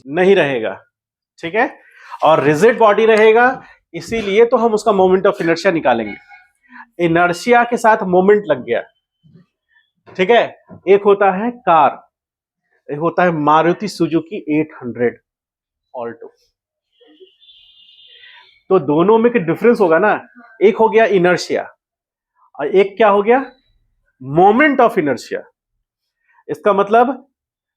नहीं रहेगा, ठीक है। और रिजिड बॉडी रहेगा, इसीलिए तो हम उसका मोमेंट ऑफ इनर्शिया निकालेंगे। इनर्शिया के साथ मोमेंट लग गया, ठीक है। एक होता है कार, एक होता है मारुति सुजुकी 800 ऑल्टो। तो दोनों में डिफरेंस होगा ना, एक हो गया इनर्शिया और एक क्या हो गया, मोमेंट ऑफ इनर्शिया। इसका मतलब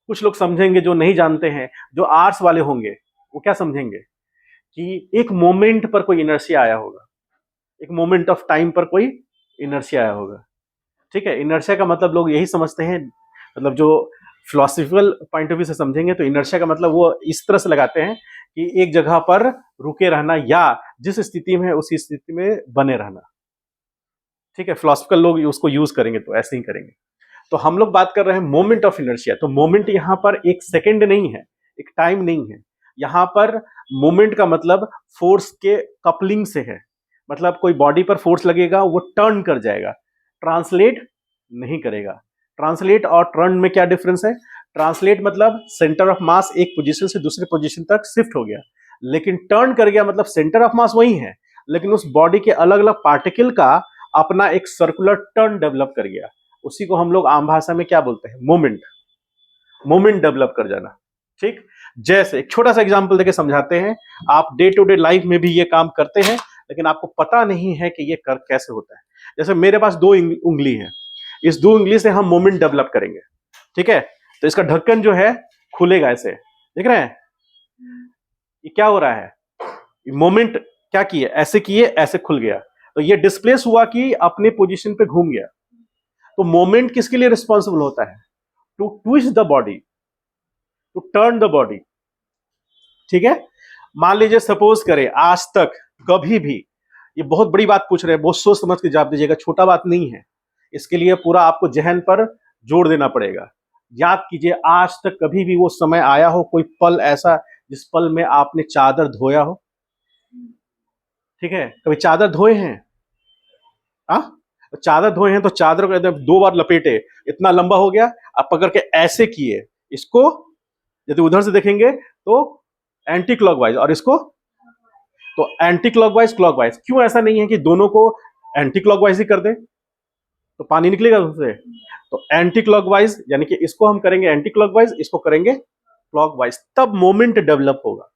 कुछ लोग समझेंगे जो नहीं जानते हैं, जो आर्ट्स वाले होंगे वो क्या समझेंगे कि एक मोमेंट पर कोई इनर्शिया आया होगा, एक मोमेंट ऑफ टाइम पर कोई इनर्शिया आया होगा, ठीक है। इनर्शिया का मतलब लोग यही समझते हैं, मतलब जो फिलोसफिकल पॉइंट ऑफ व्यू से समझेंगे तो इनर्शिया का मतलब वो इस तरह से लगाते हैं कि एक जगह पर रुके रहना या जिस स्थिति में है उसी स्थिति में बने रहना, ठीक है। फिलोसफिकल लोग उसको यूज करेंगे तो ऐसे ही करेंगे। तो हम लोग बात कर रहे हैं मोमेंट ऑफ इनर्शिया। तो मोमेंट यहां पर एक सेकेंड नहीं है, एक टाइम नहीं है। यहां पर मोमेंट का मतलब फोर्स के कपलिंग से है, मतलब कोई बॉडी पर फोर्स लगेगा वो टर्न कर जाएगा, ट्रांसलेट नहीं करेगा। ट्रांसलेट और टर्न में क्या डिफरेंस है? ट्रांसलेट मतलब सेंटर ऑफ मास एक पोजीशन से दूसरे पोजीशन तक शिफ्ट हो गया, लेकिन टर्न कर गया मतलब सेंटर ऑफ मास वही है, लेकिन उस बॉडी के अलग अलग पार्टिकल का अपना एक सर्कुलर टर्न डेवलप कर गया। उसी को हम लोग आम भाषा में क्या बोलते हैं? मोमेंट। मोमेंट डेवलप कर जाना, ठीक। जैसे एक छोटा सा एग्जांपल देके समझाते हैं। आप डे टू डे लाइफ में भी ये काम करते हैं, लेकिन आपको पता नहीं है कि ये कर कैसे होता है। जैसे मेरे पास दो उंगली है, इस दो उंगली से हम मोमेंट डेवलप करेंगे, ठीक है। तो इसका ढक्कन जो है खुलेगा ऐसे, देख रहे हैं ये क्या हो रहा है? मोमेंट क्या किए? ऐसे किए, ऐसे खुल गया, तो ये डिस्प्लेस हुआ कि अपने पोजीशन पे घूम गया। तो मोमेंट किसके लिए रिस्पॉन्सिबल होता है? To twist the body, to turn the body, ठीक है। मान लीजिए सपोज करें आज तक कभी भी, ये बहुत बड़ी बात पूछ रहे हैं, बहुत सोच समझ के जवाब दीजिएगा, छोटा बात नहीं है। इसके लिए पूरा आपको जहन पर जोर देना पड़ेगा। याद कीजिए आज तक कभी भी वो समय आया हो, कोई पल ऐसा जिस पल में आपने चादर धोया हो? ठीक है, कभी चादर धोए हैं? हाँ, चादर धोए हैं तो चादर को एकदम दो बार लपेटे, इतना लंबा हो गया, आप पकड़ के ऐसे किए इसको, यदि उधर से देखेंगे तो एंटी क्लॉकवाइज, और इसको तो एंटी क्लॉकवाइज क्लॉकवाइज। क्यों ऐसा नहीं है कि दोनों को एंटी क्लॉकवाइज ही कर दें तो पानी निकलेगा उससे? तो एंटी क्लॉकवाइज यानी कि इसको हम करेंगे एंटी क्लॉकवाइज, इसको करेंगे क्लॉकवाइज, तब मोमेंट डेवलप होगा।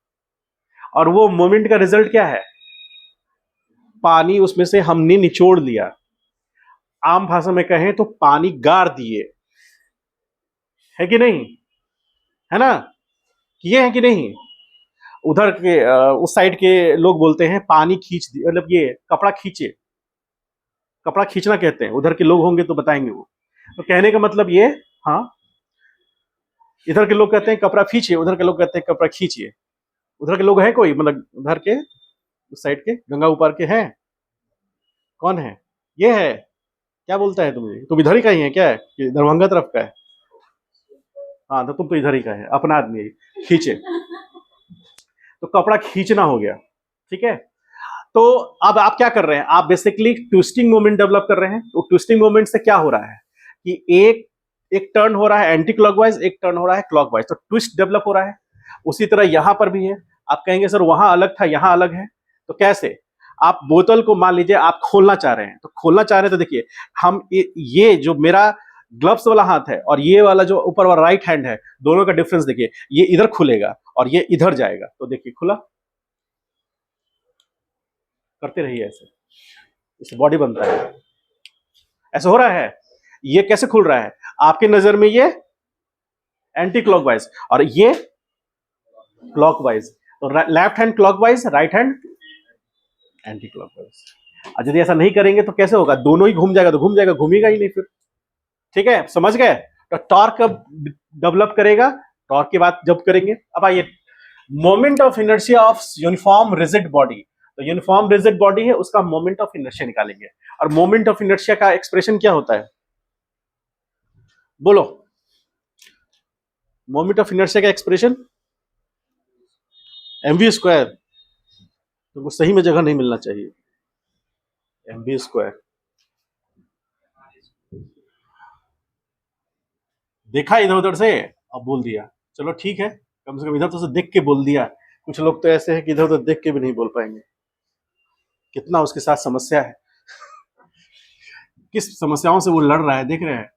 और वो मोमेंट का रिजल्ट क्या है? पानी उसमें से हमने निचोड़ लिया, आम भाषा में कहें तो पानी गार दिए, है कि नहीं? है ना? किए हैं कि नहीं? उधर के उस साइड के लोग बोलते हैं पानी खींच दिए, मतलब ये कपड़ा खींचे, कपड़ा खींचना कहते हैं। उधर के लोग होंगे तो बताएंगे वो। तो कहने का मतलब ये, हाँ, इधर के लोग कहते हैं कपड़ा खींचिए, उधर के लोग कहते हैं कपड़ा खींचिए। उधर के लोग हैं कोई, मतलब उधर के उस साइड के गंगा ऊपर के हैं? कौन है? ये है, क्या बोलता है तुम? तुम इधर ही का ही है क्या, कि दरभंगा तरफ का है? हाँ, तो तुम तो इधर ही का है, अपना आदमी है, खींचे। तो कपड़ा खींचना हो गया, ठीक है। तो अब आप क्या कर रहे हैं? आप बेसिकली ट्विस्टिंग मोमेंट डेवलप कर रहे हैं। तो ट्विस्टिंग मोमेंट से क्या हो रहा है कि एक एक टर्न हो रहा है एंटी क्लॉकवाइज, एक टर्न हो रहा है क्लॉकवाइज, तो ट्विस्ट डेवलप हो रहा है। उसी तरह यहां पर भी है। आप कहेंगे सर वहां अलग था यहां अलग है, तो कैसे? आप बोतल को मान लीजिए आप खोलना चाह रहे हैं, तो खोलना चाह रहे हैं तो देखिए, हम ये जो मेरा ग्लव्स वाला हाथ है और ये वाला जो ऊपर वाला राइट हैंड है, दोनों का डिफरेंस देखिए, ये इधर खुलेगा और ये इधर जाएगा, तो देखिए खुला। करते रहिए ऐसे, इससे बॉडी बनता है। ऐसा हो रहा है? ये कैसे खुल रहा है आपके नजर में? ये एंटी क्लॉकवाइज और ये क्लॉकवाइज, तो left hand clockwise, right hand anti clockwise. और यदि ऐसा नहीं करेंगे तो कैसे होगा? दोनों ही घूम जाएगा, तो घूम जाएगा, घूमेगा ही नहीं फिर, ठीक है। समझ गए? तो टॉर्क कब डेवलप करेगा? टॉर्क की बात जब करेंगे। अब आइए, moment of inertia of uniform rigid body. तो यूनिफॉर्म रिजिड बॉडी है, उसका मोमेंट ऑफ इनर्शिया निकालेंगे। और मोमेंट ऑफ इनर्शिया का एक्सप्रेशन क्या होता है? बोलो, मोमेंट ऑफ इनर्शिया का एक्सप्रेशन mv स्क्वायर। तुमको सही में जगह नहीं मिलना चाहिए, mv स्क्वायर। देखा इधर उधर से, अब बोल दिया, चलो ठीक है। कम से कम इधर तो उसे देख के बोल दिया। कुछ लोग तो ऐसे हैं कि इधर उधर देख के भी नहीं बोल पाएंगे। कितना उसके साथ समस्या है, किस समस्याओं से वो लड़ रहा है, देख रहे हैं।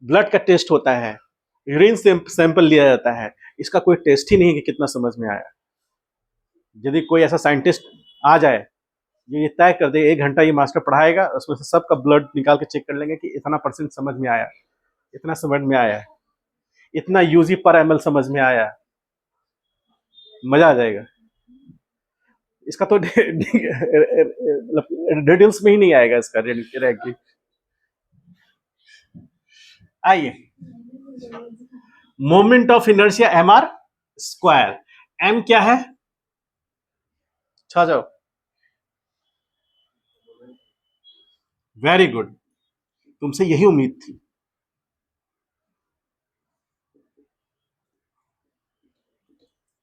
ब्लड का टेस्ट होता है, यूरिन सैंपल लिया जाता है, इसका कोई टेस्ट ही नहीं है कि कितना समझ में आया। यदि कोई ऐसा साइंटिस्ट आ जाए जो ये तय कर दे 1 घंटा ये मास्टर पढ़ाएगा, उसमें से सबका ब्लड निकाल के चेक कर लेंगे कि इतना % समझ में आया, इतना समझ में आया, इतना यूजी पर ml समझ में आया, मजा आ जाएगा। इसका तो डिटेल्स में ही नहीं आएगा इसका रैंकिंग। आइए, moment of inertia mr²। m क्या है? छा जाओ, वेरी गुड, तुमसे यही उम्मीद थी।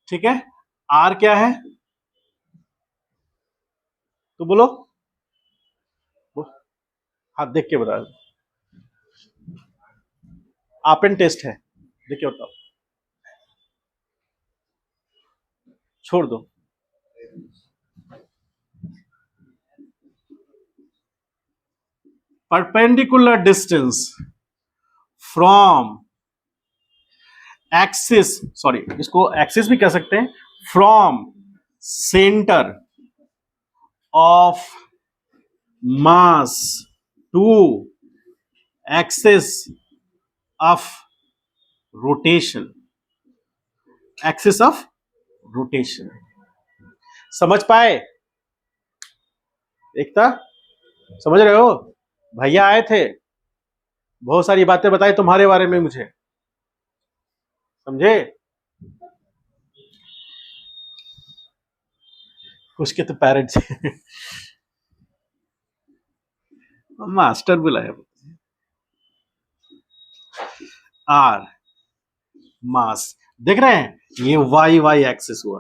ठीक है, r क्या है तो बोलो, हाथ देख के बता दो। ओपन टेस्ट है, देख के बताओ, छोड़ दो। Perpendicular distance from axis, sorry इसको एक्सिस भी कह सकते हैं, from centre of mass to axis of rotation, axis of rotation. समझ पाए? एकता समझ रहे हो? भैया आए थे, बहुत सारी बातें बताई तुम्हारे बारे में मुझे, समझे? कुछ के तो पेरेंट्स मास्टर बुलाया। आर मास, देख रहे हैं, ये वाई वाई एक्सिस हुआ,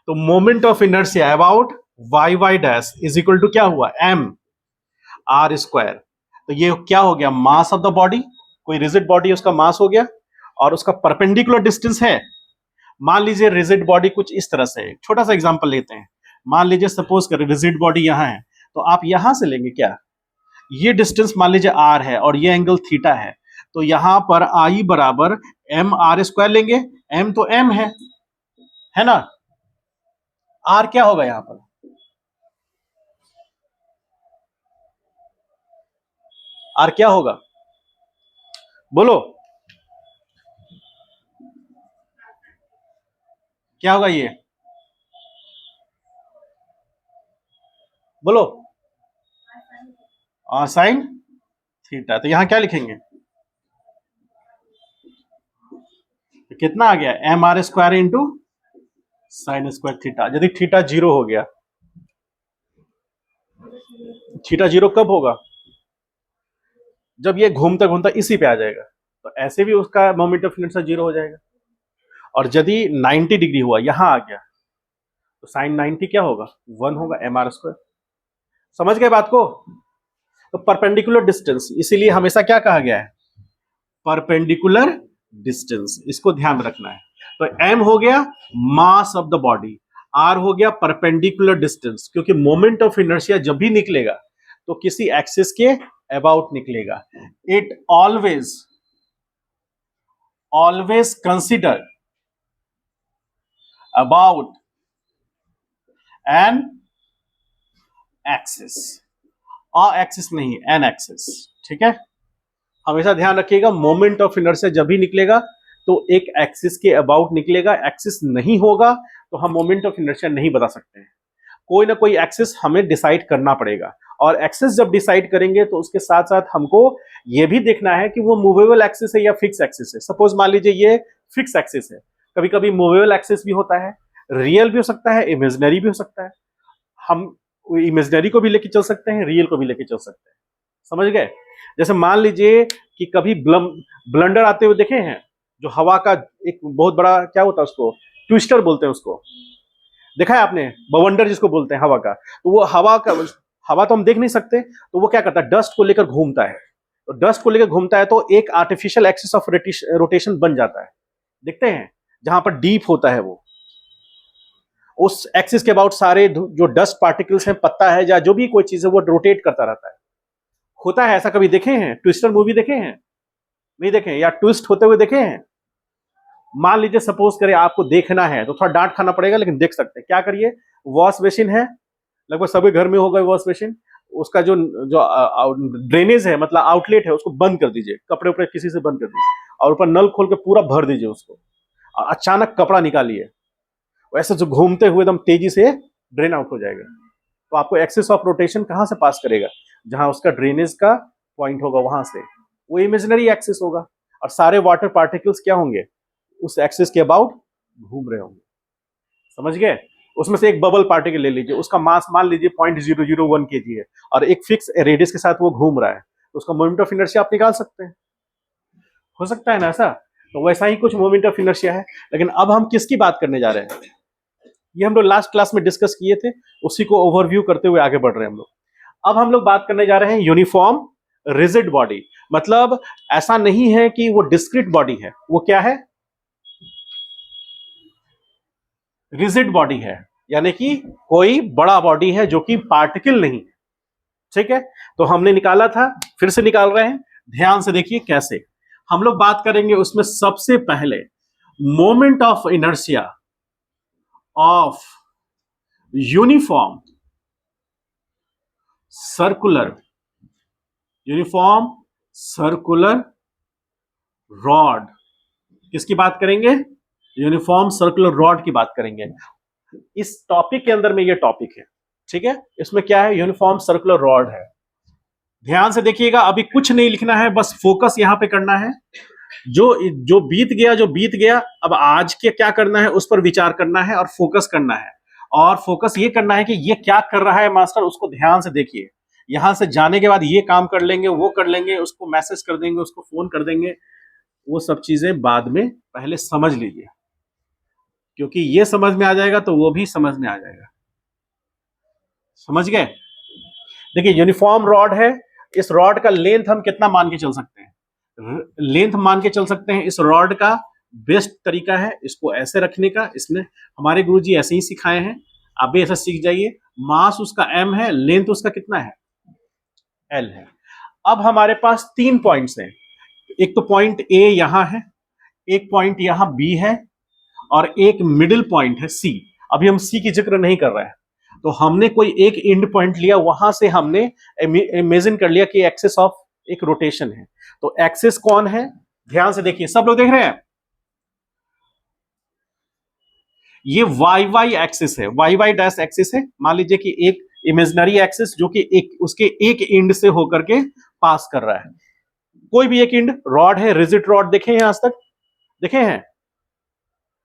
तो moment of inertia about Y Y dash is equal to क्या हुआ? m r²। तो ये क्या हो गया? मास ऑफ द बॉडी, कोई रिजिड बॉडी उसका मास हो गया, और उसका परपेंडिकुलर डिस्टेंस है। मान लीजिए रिजिड बॉडी कुछ इस तरह से, छोटा सा एग्जांपल लेते हैं। मान लीजिए सपोज करें रिजिड बॉडी यहां है, तो आप यहां से लेंगे क्या, ये डिस्टेंस मान लीजिए r है और ये एंगल थीटा है, तो यहां पर I बराबर mr² लेंगे। m तो m है ना? r क्या होगा यहां पर? r क्या होगा बोलो, क्या होगा ये बोलो? Sine theta. तो यहां क्या लिखेंगे? तो कितना आ गया? mr² into sin² theta. यदि थीटा 0 हो गया, थीटा 0 कब होगा? जब ये घूमता घूमता इसी पे आ जाएगा, तो ऐसे भी उसका मोमेंट ऑफ इनर्शिया 0 हो जाएगा। और यदि 90 डिग्री हुआ, यहां आ गया, तो साइन 90 क्या होगा? 1 होगा, mr²। समझ गए बात को? तो परपेंडिकुलर डिस्टेंस, इसीलिए हमेशा क्या कहा गया है? परपेंडिकुलर डिस्टेंस, इसको ध्यान रखना है। तो m हो गया mass of the body, r हो गया परपेंडिकुलर डिस्टेंस, क्योंकि मोमेंट ऑफ इनर्शिया जब भी निकलेगा तो किसी एक्सिस के अबाउट निकलेगा। It always consider about an axis, axis नहीं, एन एक्सिस। ठीक है, हमेशा ध्यान रखिएगा, मोमेंट ऑफ इनर्शिया जब भी निकलेगा तो एक एक्सिस के अबाउट निकलेगा। एक्सिस नहीं होगा तो हम मोमेंट ऑफ इनर्शिया नहीं बता सकते हैं। कोई ना कोई एक्सिस हमें डिसाइड करना पड़ेगा, और एक्सिस जब डिसाइड करेंगे तो उसके साथ साथ हमको यह भी देखना है कि वो मूवेबल एक्सिस है या फिक्स एक्सिस है। सपोज मान लीजिए ये फिक्स एक्सिस है, कभी कभी मूवेबल एक्सिस भी होता है, रियल भी हो सकता है, इमेजिनरी भी हो सकता है। हम इमेजिनरी को भी लेके चल सकते हैं, रियल को भी लेके चल सकते हैं। समझ गए? जैसे मान लीजिए कि कभी ब्लंडर आते हुए देखे हैं, जो हवा का एक बहुत बड़ा क्या होता है, उसको ट्विस्टर बोलते हैं, उसको देखा है आपने? बवंडर जिसको बोलते हैं हवा का। तो वो हवा तो हम देख नहीं सकते, तो वो क्या करता है, डस्ट को लेकर घूमता है। तो डस्ट को लेकर घूमता है तो एक आर्टिफिशियल एक्सिस ऑफ रोटेशन बन जाता है, देखते हैं जहां पर डीप होता है वो, उस एक्सिस के अबाउट सारे जो डस्ट पार्टिकल्स हैं, पत्ता है या जो भी कोई चीज है, वो रोटेट करता रहता है। होता है ऐसा, कभी देखे हैं? ट्विस्टर मूवी देखे हैं? नहीं देखे? या ट्विस्ट होते हुए देखे हैं? मान लीजिए सपोज करें आपको देखना है तो थोड़ा डांट खाना पड़ेगा, लेकिन देख सकते हैं। क्या करिए, वॉश बेसिन है, लगभग सभी घर में होगा वॉश बेसिन, उसका जो जो ड्रेनेज है, मतलब आउटलेट है, उसको बंद कर दीजिए, कपड़े उपड़े किसी से बंद कर दीजिए, और ऊपर नल खोल के पूरा भर दीजिए उसको, और अचानक कपड़ा निकालिए, वैसे जो घूमते हुए एकदम तेजी से ड्रेन आउट हो जाएगा। तो आपको एक्सिस ऑफ रोटेशन कहां से पास करेगा? जहां उसका ड्रेनेज का पॉइंट होगा वहां से, वो इमेजिनरी एक्सिस होगा, और सारे वाटर पार्टिकल्स क्या होंगे? उस एक्सिस के अबाउट घूम रहे होंगे। समझ गए? उसमें से एक बबल पार्टिकल ले लीजिए, उसका मास मान लीजिए 0.001 kg है, और एक फिक्स रेडियस के साथ वो घूम रहा है, तो उसका मोमेंट ऑफ इनर्शिया आप निकाल सकते हैं। हो सकता है ना ऐसा? तो वैसा ही कुछ मोमेंट ऑफ इनर्शिया है। लेकिन अब हम किसकी बात करने जा रहे हैं? ये हम लोग लास्ट क्लास में डिस्कस किए थे, उसी को ओवरव्यू करते हुए आगे बढ़ रहे हैं हम लोग। अब हम लोग बात करने जा रहे हैं यूनिफॉर्म रिजिड बॉडी। मतलब ऐसा नहीं है कि वो डिस्क्रीट बॉडी है, वो क्या है? रिजिड बॉडी है, यानी कि कोई बड़ा बॉडी है जो कि पार्टिकल नहीं है। ठीक है, तो हमने निकाला था, फिर से निकाल रहे हैं, ध्यान से देखिए कैसे। हम लोग बात करेंगे उसमें सबसे पहले moment of inertia of uniform circular rod. किसकी बात करेंगे? यूनिफॉर्म सर्कुलर रॉड की बात करेंगे। इस टॉपिक के अंदर में ये टॉपिक है, ठीक है। इसमें क्या है? यूनिफॉर्म सर्कुलर रॉड है। ध्यान से देखिएगा, अभी कुछ नहीं लिखना है, बस फोकस यहां पे करना है। जो जो बीत गया, अब आज के क्या करना है उस पर विचार करना है और फोकस करना है। और फोकस ये करना है कि ये क्या कर रहा है मास्टर, उसको ध्यान से देखिए। यहां से जाने के बाद ये काम कर लेंगे, वो कर लेंगे, उसको मैसेज कर देंगे, उसको फोन कर देंगे, वो सब चीजें बाद में, पहले समझ लीजिए, क्योंकि ये समझ में आ जाएगा तो वो भी समझ में आ जाएगा। समझ गए? देखिए यूनिफॉर्म रॉड है, इस रॉड का लेंथ हम कितना मान के चल सकते हैं? लेंथ मान के चल सकते हैं। इस रॉड का बेस्ट तरीका है इसको ऐसे रखने का, इसने हमारे गुरुजी ऐसे ही सिखाए हैं, आप भी ऐसा सीख जाइए। मास उसका m है, लेंथ उसका कितना है? l है। अब हमारे पास 3 पॉइंट्स हैं, एक तो पॉइंट A यहां है, एक पॉइंट यहां B है, और एक मिडिल पॉइंट है C। अभी हम C की जिक्र नहीं कर रहे हैं, तो हमने कोई एक एंड पॉइंट लिया, वहां से हमने इमेजिन कर लिया कि एक्सिस ऑफ एक रोटेशन है। तो एक्सिस कौन है? ध्यान से देखिए, सब लोग देख रहे हैं? ये वाई वाई एक्सिस है, वाई वाई डैश एक्सिस है। मान लीजिए कि एक इमेजिनरी एक्सिस जो कि एक उसके एक एंड से होकर के पास कर रहा है, कोई भी एक एंड। रॉड है, रिजिड रॉड देखे हैं आज तक? देखे हैं?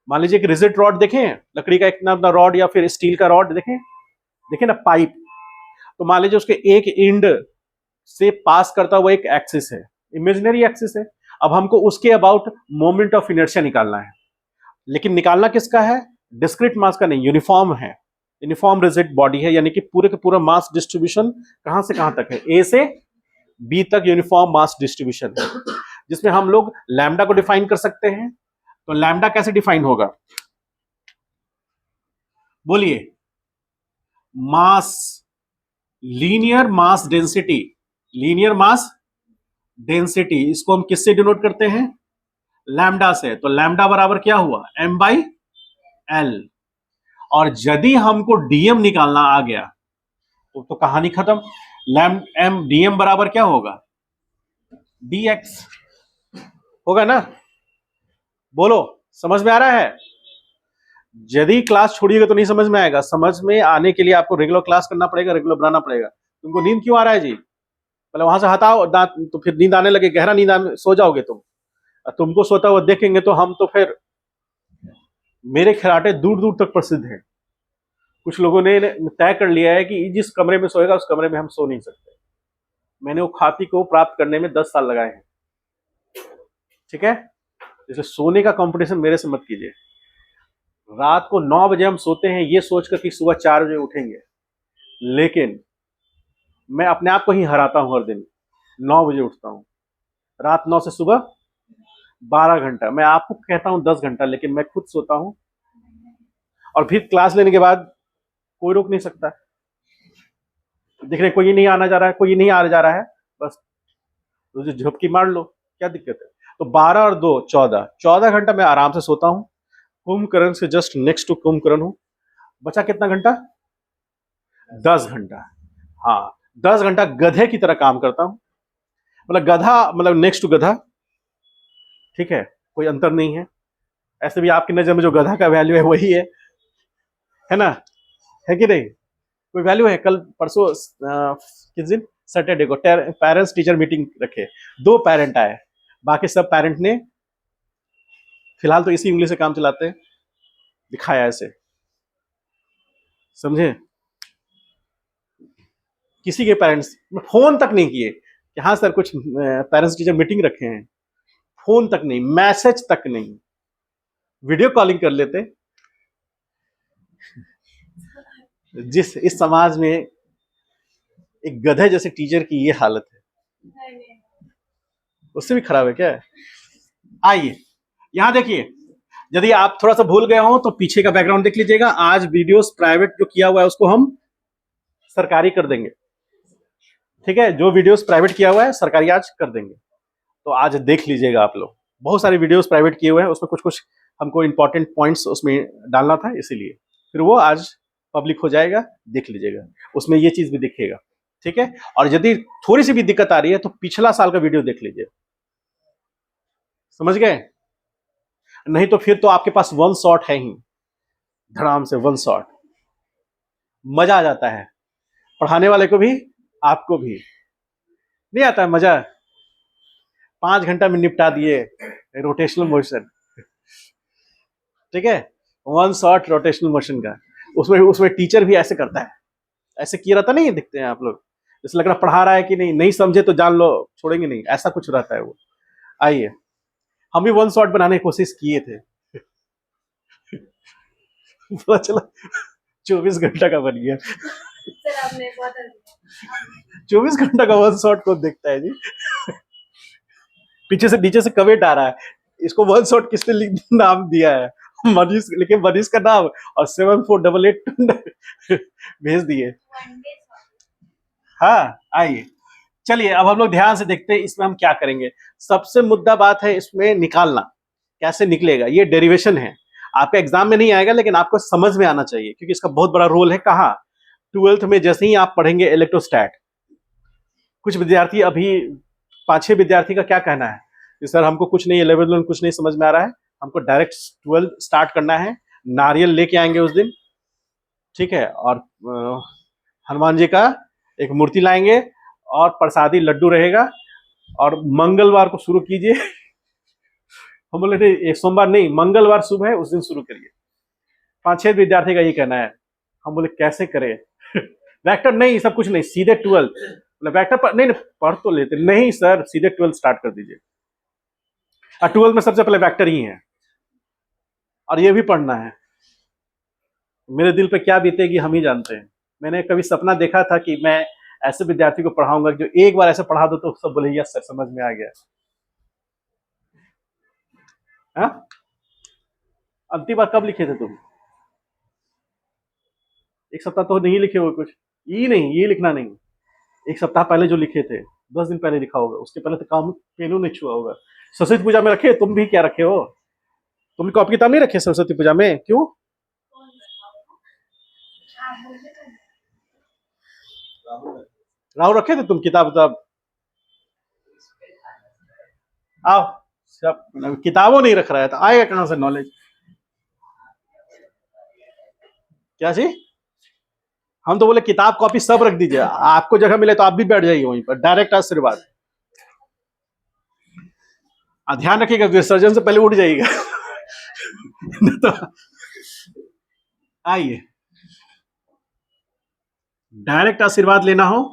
मान लीजिए कि रिजिड रॉड देखे हैं, लकड़ी का इतना रॉड या फिर स्टील का रॉड देखे? देखे ना, पाइप। तो मान लीजिए उसके एक एंड से पास करता हुआ एक एक्सिस है, इमेजिनरी एक्सिस है। अब हमको उसके अबाउट मोमेंट ऑफ इनर्शिया निकालना है, लेकिन निकालना किसका है? डिस्क्रीट मास का नहीं, यूनिफॉर्म है, यूनिफॉर्म रिजिड बॉडी है, यानी कि पूरे के पूरा मास डिस्ट्रीब्यूशन कहां से कहां तक है? ए से बी तक यूनिफॉर्म मास डिस्ट्रीब्यूशन है, जिसमें हम लोग लैम्डा को डिफाइन कर सकते हैं। तो लैम्डा कैसे डिफाइन होगा? बोलिए। Mass, linear mass density, linear mass density, इसको हम किससे डिनोट करते हैं? लैम्डा से। तो लैम्डा बराबर क्या हुआ? m by L. और यदि हमको डीएम निकालना आ गया तो कहानी खत्म। लैम एम डीएम बराबर क्या होगा? dx होगा ना? बोलो, समझ में आ रहा है? यदि क्लास छोड़िएगा तो नहीं समझ में आएगा। समझ में आने के लिए आपको रेगुलर क्लास करना पड़ेगा, रेगुलर बनाना पड़ेगा। तुमको नींद क्यों आ रहा है जी? पहले वहां से हटाओ दांत, तो फिर नींद आने लगे, गहरा नींद सो जाओगे तुम। तुमको सोता हुआ देखेंगे तो हम तो फिर, मेरे खिराटे दूर दूर तक प्रसिद्ध हैं। कुछ लोगों ने तय कर लिया है कि जिस कमरे में सोएगा उस कमरे में हम सो नहीं सकते। मैंने वो ख्याति को प्राप्त करने में 10 साल लगाए हैं। ठीक है, जैसे सोने का कंपटीशन मेरे से मत कीजिए। रात को 9 बजे हम सोते हैं ये सोचकर कि सुबह 4 बजे उठेंगे, लेकिन मैं अपने आप को ही हराता हूं। हर दिन 9 बजे उठता हूं। रात 9 से सुबह 12 घंटा। मैं आपको कहता हूँ 10 घंटा, लेकिन मैं खुद सोता हूँ। और फिर क्लास लेने के बाद कोई रोक नहीं सकता। दिख रहे कोई नहीं आना जा रहा है, कोई नहीं आ जा रहा है, बस तो झपकी मार लो, क्या दिक्कत है। तो 12 और 2 14, 14 घंटा मैं आराम से सोता हूँ। कुंभकर्ण से जस्ट नेक्स्ट टू कुंभकर्ण हूँ। बचा कितना घंटा? 10 घंटा। हाँ, 10 घंटा गधे की तरह काम करता हूँ। मतलब गधा, मतलब नेक्स्ट टू गधा, ठीक है, कोई अंतर नहीं है। ऐसे भी आपकी नजर में जो गधा का वैल्यू है वही है ना, है कि नहीं? कोई वैल्यू है? कल परसों किस दिन, सैटरडे को पेरेंट्स टीचर मीटिंग रखे, 2 पेरेंट आए, बाकी सब पेरेंट ने फिलहाल तो इसी उंगली से काम चलाते हैं, दिखाया ऐसे, समझे? किसी के पेरेंट्स फोन तक नहीं किए कि हाँ सर कुछ पेरेंट्स टीचर मीटिंग रखे हैं, फोन तक नहीं, मैसेज तक नहीं, वीडियो कॉलिंग कर लेते। जिस इस समाज में एक गधे जैसे टीचर की ये हालत है, उससे भी खराब है क्या? आइए यहां देखिए, यदि आप थोड़ा सा भूल गए हो तो पीछे का बैकग्राउंड देख लीजिएगा। आज वीडियोस प्राइवेट जो किया हुआ है उसको हम सरकारी कर देंगे, ठीक है? जो वीडियोस प्राइवेट किया हुआ है सरकारी आज कर देंगे, तो आज देख लीजिएगा आप लोग। बहुत सारे वीडियोस प्राइवेट किए हुए हैं, उसमें कुछ कुछ हमको इंपॉर्टेंट पॉइंट्स उसमें डालना था, इसीलिए फिर वो आज पब्लिक हो जाएगा, देख लीजिएगा, उसमें ये चीज भी दिखेगा, ठीक है? और यदि थोड़ी सी भी दिक्कत आ रही है तो पिछला साल का वीडियो देख लीजिए, समझ गए? नहीं तो फिर तो आपके पास वन शॉट है ही, धड़ाम से वन शॉट, मजा आ जाता है पढ़ाने वाले को भी, आपको भी। नहीं आता है मजा? 5 घंटा में निपटा दिए रोटेशनल मोशन, ठीक है, वन शॉट रोटेशनल मोशन का। उसमें उसमें टीचर भी ऐसे करता है, ऐसे किया रहता नहीं है, दिखते हैं आप लोग, जैसे लग रहा पढ़ा रहा है कि नहीं, नहीं समझे तो जान लो छोड़ेंगे नहीं, ऐसा कुछ रहता है वो। आइए, हम भी वन शॉट बनाने की कोशिश किए थे, पता चला 24 घंटा का बन गया। 24 घंटा का वन शॉट को देखता है जी? पीछे से नीचे से कमेंट आ रहा है, इसको वन शॉट किसने नाम दिया है? मनीष लिखे, मनीष का नाम, और 7488 भेज दिए। हाँ, आइए चलिए अब हम लोग ध्यान से देखते हैं इसमें हम क्या करेंगे। सबसे मुद्दा बात है इसमें निकालना, कैसे निकलेगा, ये डेरिवेशन है। आपका एग्जाम में नहीं आएगा लेकिन आपको समझ में आना चाहिए, क्योंकि इसका बहुत बड़ा रोल है। कहाँ? 12th में जैसे ही आप पढ़ेंगे इलेक्ट्रोस्टैट। कुछ विद्यार्थी अभी 5-6 विद्यार्थी का क्या कहना है कि सर हमको कुछ नहीं, 11 कुछ नहीं समझ में आ रहा है, हमको डायरेक्ट 12 स्टार्ट करना है। नारियल लेके आएंगे उस दिन, ठीक है, और हनुमान जी का एक मूर्ति लाएंगे और प्रसादी लड्डू रहेगा, और मंगलवार को शुरू कीजिए। हम बोले नहीं, सोमवार नहीं, मंगलवार शुभ है, उस दिन शुरू करिए। 5-6 विद्यार्थी का ये कहना है। हम बोले कैसे करें? वेक्टर नहीं, सब कुछ नहीं, सीधे 12। मतलब वेक्टर पर नहीं, पढ़ तो लेते नहीं सर, सीधे 12 स्टार्ट कर दीजिए। और 12 में सबसे पहले वेक्टर ही है, और ये भी पढ़ना है। मेरे दिल पे क्या बीतेगी हम ही जानते हैं। मैंने कभी सपना देखा था कि मैं ऐसे विद्यार्थी को पढ़ाऊंगा जो एक बार ऐसे पढ़ा दो तो सब बोले यस सर समझ में आ गया। हा? अंतिम बार कब लिखे थे तुम? एक सप्ताह तो नहीं लिखे हो कुछ, ये नहीं, ये लिखना नहीं, एक सप्ताह पहले जो लिखे थे, 10 दिन पहले लिखा होगा, उसके पहले तो काम पेनू नहीं छुआ होगा। सरस्वती पूजा में रखे, तुम भी क्या रखे हो? तुम कॉपी किताब नहीं रखे सरस्वती पूजा में? क्यों? राहु रखे थे तुम किताब उताब? आओ, सब किताबों नहीं रख रहा है तो आएगा कहां से नॉलेज? क्या जी? हम तो बोले किताब कॉपी सब रख दीजिए, आपको जगह मिले तो आप भी बैठ जाइए वहीं पर, डायरेक्ट आशीर्वाद। ध्यान रखिएगा विसर्जन से पहले उठ जाइएगा। तो आइए, डायरेक्ट आशीर्वाद लेना हो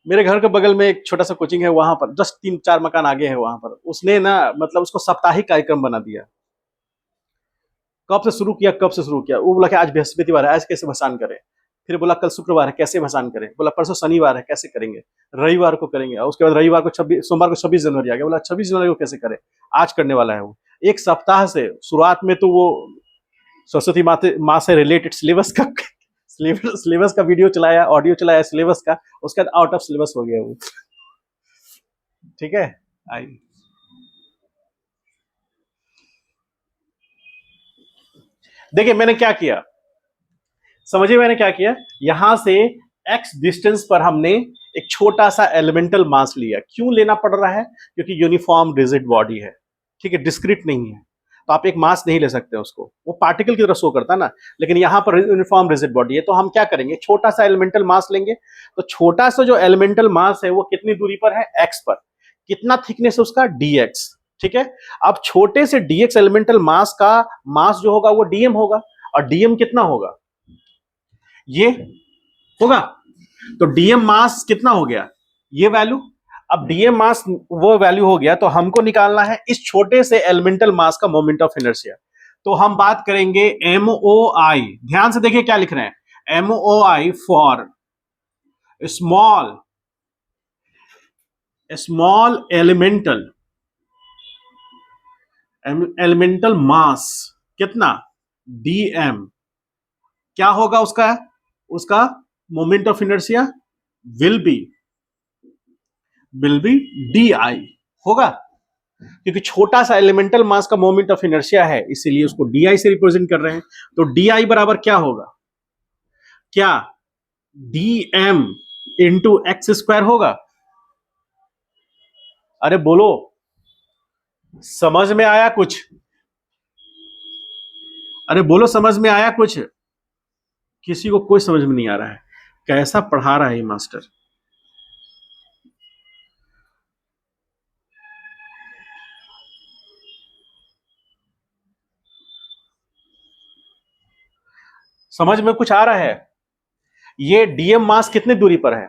मेरे घर के बगल में एक छोटा सा कोचिंग है, वहां पर जस्ट 3-4 मकान आगे है, वहां पर उसने ना मतलब उसको साप्ताहिक कार्यक्रम बना दिया। कब से शुरू किया, कब से शुरू किया? वो बोला कि आज बृहस्पतिवार है, आज कैसे भसान करें? फिर बोला कल शुक्रवार है, कैसे भसान करें? बोला परसों शनिवार है, कैसे करेंगे? रविवार को करेंगे। और उसके बाद रविवार को 26, सोमवार को 26 जनवरी आ गया। बोला 26 जनवरी को कैसे करें? आज करने वाला है वो। एक सप्ताह से शुरुआत में तो वो सरस्वती माँ से रिलेटेड सिलेबस का वीडियो चलाया, ऑडियो चलाया सिलेबस का, उसके बाद आउट ऑफ सिलेबस हो गया वो। ठीक है, आई देखिए मैंने क्या किया, समझिए मैंने क्या किया। यहां से x डिस्टेंस पर हमने एक छोटा सा एलिमेंटल मास लिया। क्यों लेना पड़ रहा है? क्योंकि यूनिफॉर्म रिजिड बॉडी है, ठीक है, डिस्क्रीट नहीं है, तो आप एक मास नहीं ले सकते उसको, वो पार्टिकल की तरह शो करता है ना। लेकिन यहां पर यूनिफॉर्म रिजिड बॉडी है, तो हम क्या करेंगे, छोटा सा एलिमेंटल मास लेंगे। तो छोटा सा जो एलिमेंटल मास है वो कितनी दूरी पर है? x पर। कितना थिकनेस है उसका? dx। ठीक है, अब छोटे से dx एलिमेंटल मास का मास जो होगा वो dm होगा, और dm कितना होगा? ये होगा। तो डीएम मास कितना हो गया? ये वैल्यू। अब डीएम मास वो वैल्यू हो गया, तो हमको निकालना है इस छोटे से एलिमेंटल मास का मोमेंट ऑफ इनर्शिया। तो हम बात करेंगे MOI। ध्यान से देखिए क्या लिख रहे हैं, MOI फॉर स्मॉल एलिमेंटल मास कितना? DM। क्या होगा उसका moment of inertia? Will be DI होगा, क्योंकि छोटा सा एलिमेंटल मास का मोमेंट ऑफ इनर्शिया है, इसीलिए उसको DI से रिप्रेजेंट कर रहे हैं। तो DI बराबर क्या होगा? क्या DM इंटू एक्स स्क्वायर होगा? अरे बोलो, समझ में आया कुछ? अरे बोलो, समझ में आया कुछ? किसी को कोई समझ में नहीं आ रहा है, कैसा पढ़ा रहा है ये मास्टर। समझ में कुछ आ रहा है? ये डीएम मास कितनी दूरी पर है,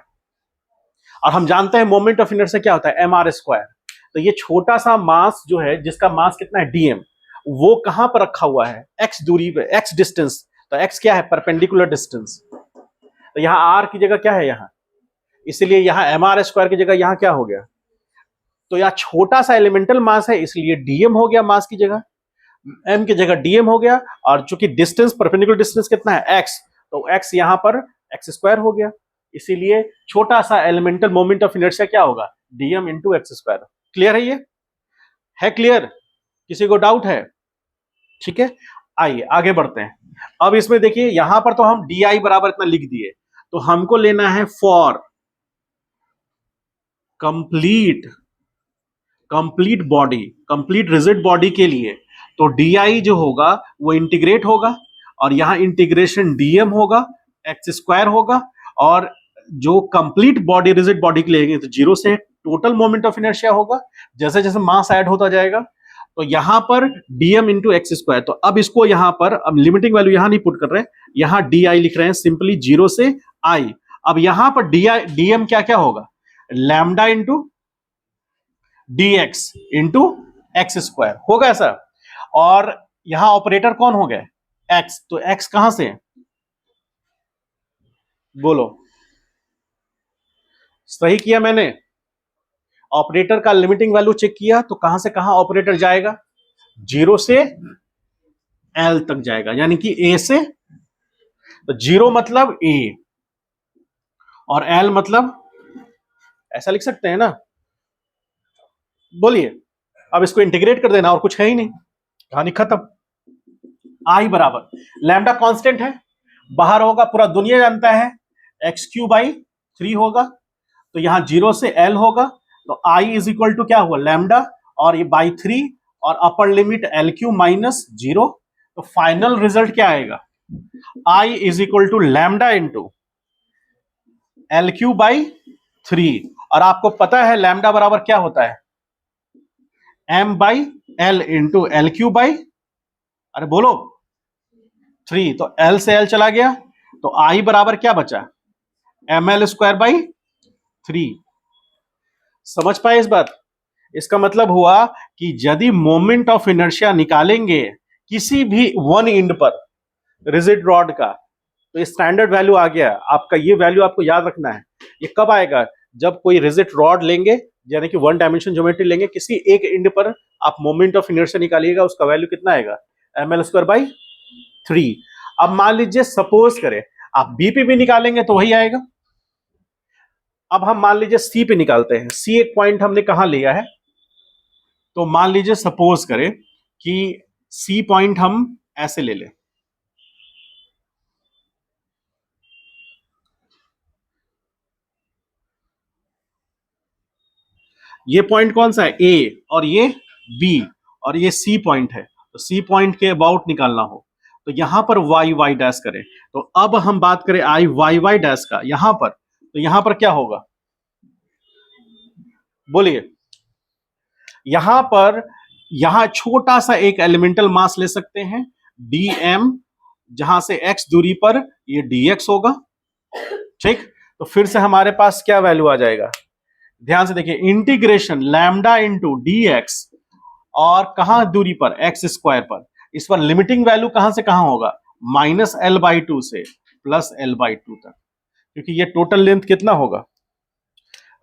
और हम जानते हैं मोमेंट ऑफ इनर्शिया क्या होता है? mr²। तो ये छोटा सा मास जो है, जिसका मास कितना है डीएम, वो कहां पर रखा हुआ है? x दूरी पे, x डिस्टेंस। तो x क्या है? Perpendicular distance. तो यहां r की जगह क्या है यहां, इसलिए यहां mr² की जगह यहां क्या हो गया? तो यहां छोटा सा एलिमेंटल मास है, इसलिए डीएम हो गया, मास की जगह m की जगह डीएम हो गया। और चूंकि डिस्टेंस, परपेंडिकुलर डिस्टेंस कितना है? x, तो x यहां पर x² हो गया, इसीलिए छोटा सा एलिमेंटल मोमेंट ऑफ इनर्शिया क्या होगा? DM into x²। क्लियर है? ये है क्लियर? किसी को डाउट है? ठीक है, आइए आगे बढ़ते हैं। अब इसमें देखिए, यहां पर तो हम DI बराबर इतना लिख दिए, तो हमको लेना है for complete body, complete rigid body के लिए। तो DI जो होगा वो इंटीग्रेट होगा, और यहां इंटीग्रेशन DM होगा, x² होगा। और जो कंप्लीट बॉडी, रिजिड बॉडी के लिए तो 0 से टोटल मोमेंट ऑफ इनर्शिया होगा, जैसे जैसे मास ऐड होता जाएगा। तो यहां पर DM इंटू x²। तो अब इसको यहां पर, अब लिमिटिंग वैल्यू यहां नहीं पुट कर रहे हैं, यहां DI लिख रहे हैं, सिंपली 0 से I। अब यहां पर DM क्या क्या होगा? Lambda into dx into x² होगा ऐसा। और यहां ऑपरेटर कौन हो गए? x। तो x कहां से? बोलो, सही किया मैंने? ऑपरेटर का लिमिटिंग वैल्यू चेक किया, तो कहां से कहां ऑपरेटर जाएगा? 0 से L तक जाएगा, यानी कि A से। तो 0 मतलब A, और L मतलब, ऐसा लिख सकते हैं ना? बोलिए, अब इसको इंटीग्रेट कर देना, और कुछ है ही नहीं, कहानी खत्म। I बराबर लैम्डा कांस्टेंट है, बाहर होगा, पूरा दुनिया जानता है, x³/3 होगा। तो यहां 0 से L होगा, तो I इज इक्वल टू क्या हुआ? लैम्डा, और ये बाई 3, और अपर लिमिट LQ-0। तो फाइनल रिजल्ट क्या आएगा? I is equal to lambda into LQ/3। और आपको पता है लैम्डा बराबर क्या होता है? M/L इंटू LQ/, अरे बोलो, 3। तो L से L चला गया, तो I बराबर क्या बचा? ml²/3। समझ पाए इस बात? इसका मतलब हुआ कि यदि मोमेंट ऑफ इनर्शिया निकालेंगे किसी भी वन एंड पर रिजिड रॉड का, तो ये स्टैंडर्ड वैल्यू आ गया आपका। ये वैल्यू आपको याद रखना है। ये कब आएगा? जब कोई रिजिड रॉड लेंगे, यानी कि वन डायमेंशन ज्योमेट्री लेंगे, किसी एक एंड पर आप मोमेंट ऑफ इनर्शिया निकालिएगा, उसका वैल्यू कितना आएगा? ml²/3। अब मान लीजिए सपोज करें आप बी पे भी निकालेंगे तो वही आएगा। अब हम मान लीजिए सी पे निकालते हैं। सी एक पॉइंट हमने कहां लिया है, तो मान लीजिए सपोज करें कि सी पॉइंट हम ऐसे ले लें। ये पॉइंट कौन सा है? ए, और ये बी, और ये सी पॉइंट है। तो सी पॉइंट के अबाउट निकालना हो तो यहां पर वाई वाई डैश करें। तो अब हम बात करें आई वाई वाई डैश का यहां पर, तो यहां पर क्या होगा? बोलिए। यहां पर यहां छोटा सा एक एलिमेंटल मास ले सकते हैं dm, जहां से x दूरी पर ये dx होगा। ठीक, तो फिर से हमारे पास क्या वैल्यू आ जाएगा? ध्यान से देखिए, integration lambda into D x, और कहां दूरी पर? x² पर। इस पर लिमिटिंग वैल्यू कहां से कहां होगा? -l/2 से +l/2 तक, क्योंकि ये टोटल लेंथ कितना होगा?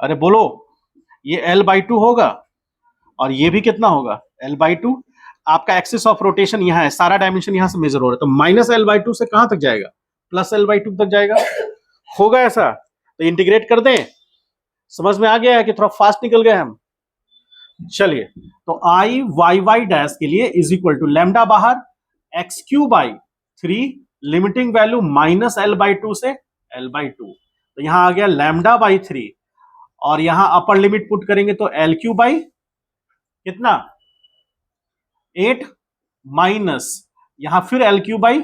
अरे बोलो, ये l/2 होगा और ये भी कितना होगा? l/2। आपका एक्सिस ऑफ रोटेशन यहां है, सारा डायमेंशन यहां से मेजर हो रहा है, तो -l/2 से कहां तक जाएगा? +l/2 तक जाएगा। होगा ऐसा? तो इंटीग्रेट कर दें। समझ में आ गया है कि थोड़ा फास्ट निकल गए हम? चलिए, तो आई वाई वाई डैश के लिए इज इक्वल टू लैम्डा बाहर x³/3, लिमिटिंग वैल्यू -l/2 से l/2। तो यहां आ गया λ/3, और यहां अपर लिमिट पुट करेंगे तो l³ कितना? 8 माइनस, यहां फिर l³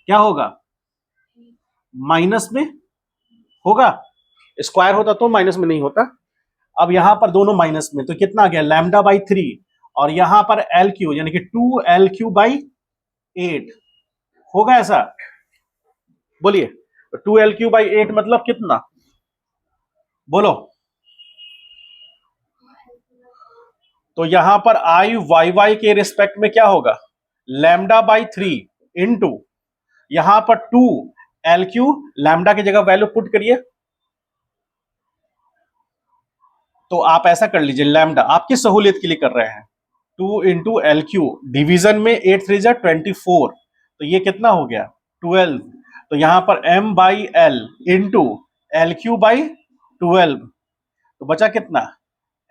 क्या होगा? माइनस में होगा। स्क्वायर होता तो माइनस में नहीं होता। अब यहां पर दोनों माइनस में, तो कितना आ गया? λ/3, और यहां पर l³ यानी कि 2l³/8 होगा ऐसा? बोलिए, 2l³/8 मतलब कितना? बोलो। तो यहां पर आई वाई वाई के रिस्पेक्ट में क्या होगा? λ/3 इंटू यहां पर 2l³ लैम्डा की जगह वैल्यू पुट करिए। तो आप ऐसा कर लीजिए, लैम्डा आपकी सहूलियत के लिए कर रहे हैं, 2 इंटू l³, डिविजन में 8 3 जा 24, तो ये कितना हो गया? 12। तो यहां पर m/l इंटू l³/12, तो बचा कितना?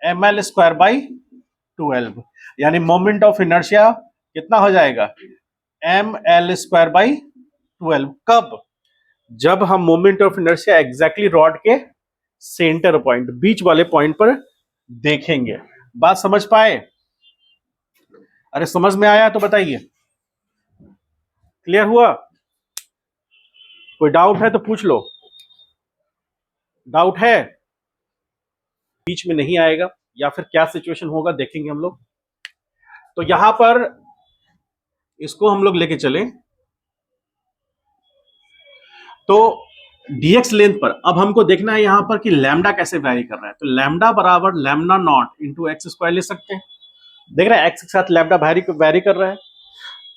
ml²/12, यानी मोमेंट ऑफ इनर्शिया कितना हो जाएगा? ml²/12। कब? जब हम moment of inertia exactly rod के सेंटर पॉइंट, बीच वाले पॉइंट पर देखेंगे। बात समझ पाए? अरे समझ में आया तो बताइए। क्लियर हुआ? कोई डाउट है तो पूछ लो। डाउट है? बीच में नहीं आएगा या फिर क्या सिचुएशन होगा देखेंगे हम लोग। तो यहां पर इसको हम लोग लेके चले, तो dx लेंथ पर अब हमको देखना है यहां पर कि लैम्डा कैसे वैरी कर रहा है। तो लैम्डा बराबर λ0 इंटू x² ले सकते हैं। देख रहे हैं x के साथ लैम्डा वैरी कर रहा है।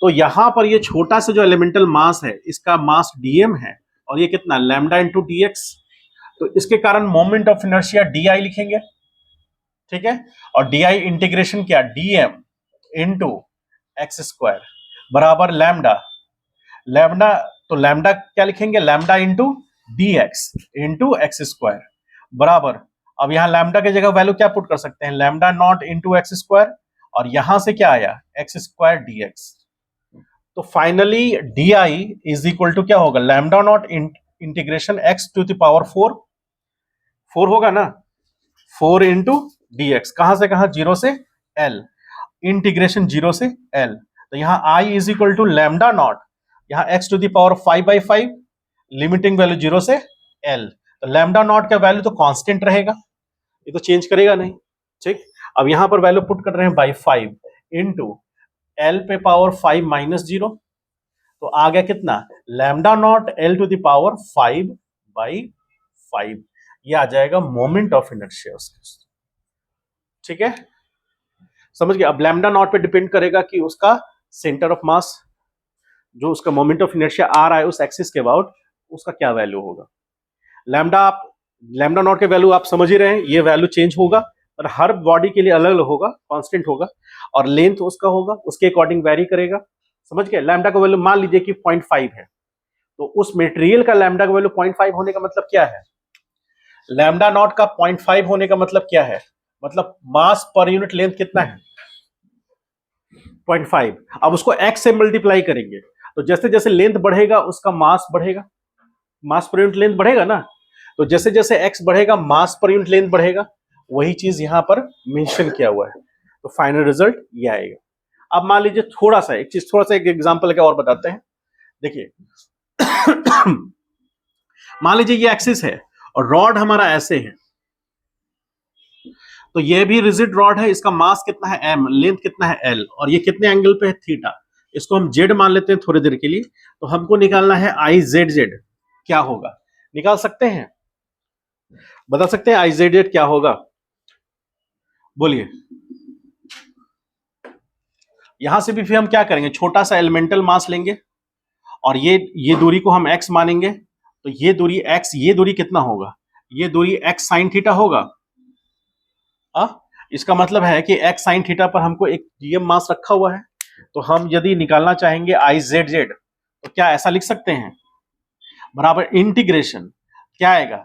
तो यहां पर ये छोटा सा जो एलिमेंटल मास है, इसका मास dm है, और ये कितना? Lambda into dx। तो इसके कारण मोमेंट ऑफ इनर्शिया di लिखेंगे। ठीक है, और di इंटीग्रेशन क्या? dm इंटू x² बराबर लैम्डा। लैम्डा, तो लैम्डा क्या लिखेंगे? Lambda into dx into x² बराबर, अब यहां लैम्डा की जगह वैल्यू क्या पुट कर सकते हैं? λ0 इंटू x², और यहां से क्या आया? x² dx। तो finally di is equal to क्या होगा? λ0 इंटीग्रेशन x⁴ 4 होगा ना, 4 इंटू dx, कहां से कहां? 0 से l, इंटीग्रेशन 0 से l। तो यहां i इज इक्वल टू λ0, यहां x⁵5/5, लिमिटिंग वैल्यू 0 से l। तो λ0 का वैल्यू तो कांस्टेंट रहेगा, ये तो चेंज करेगा नहीं। ठीक, अब यहां पर वैल्यू पुट कर रहे हैं बाई 5 इंटू l⁵ माइनस 0, तो आ गया कितना? λ0 l⁵5/5, ये आ जाएगा मोमेंट ऑफ इनर्शिया उसका। ठीक है, समझ गया? अब λ0 पे डिपेंड करेगा कि उसका सेंटर ऑफ मास, जो उसका मोमेंट ऑफ इनर्शिया आ रहा है उस एक्सिस के अबाउट, उसका क्या वैल्यू होगा। लैम्डा, आप लैम्डा नॉट के वैल्यू आप समझ ही रहे हैं, ये वैल्यू चेंज होगा और हर बॉडी के लिए अलग अलग होगा, कांस्टेंट होगा, और लेंथ उसका होगा, उसके अकॉर्डिंग वैरी करेगा। समझ गए। लैम्डा का वैल्यू मान लीजिए कि 0.5 है, तो उस मटेरियल का लैम्डा का वैल्यू 0.5 होने का मतलब क्या है, लैम्डा नॉट का 0.5 होने का मतलब क्या है, मतलब मास पर यूनिट लेंथ कितना है, 0.5। अब उसको x से मल्टीप्लाई करेंगे, तो जैसे जैसे लेंथ बढ़ेगा उसका मास बढ़ेगा, मास पर यूनिट लेंथ बढ़ेगा ना, तो जैसे जैसे x बढ़ेगा मास पर यूनिट लेंथ बढ़ेगा। वही चीज यहां पर मेंशन किया हुआ है, तो फाइनल रिजल्ट ये आएगा। अब मान लीजिए थोड़ा सा एक चीज, थोड़ा सा एक एग्जांपल लेके और बताते हैं। देखिए मान लीजिए ये एक्सिस है और रॉड हमारा ऐसे है, तो ये भी रिजिड रॉड है, इसका मास कितना है m, लेंथ कितना है l, और ये कितने एंगल पे है थीटा, इसको हम z मान लेते हैं थोड़ी देर के लिए। तो हमको निकालना है IZZ क्या होगा, निकाल सकते हैं, बता सकते हैं IZZ क्या होगा, बोलिए। यहां से भी फिर हम क्या करेंगे, छोटा सा एलिमेंटल मास लेंगे और ये दूरी को हम x मानेंगे, तो ये दूरी x, ये दूरी कितना होगा, ये दूरी x साइन थीटा होगा। इसका मतलब है कि x साइन थीटा पर हमको एक dm मास रखा हुआ है, तो हम यदि निकालना चाहेंगे IZZ तो क्या ऐसा लिख सकते हैं, बराबर इंटीग्रेशन क्या आएगा,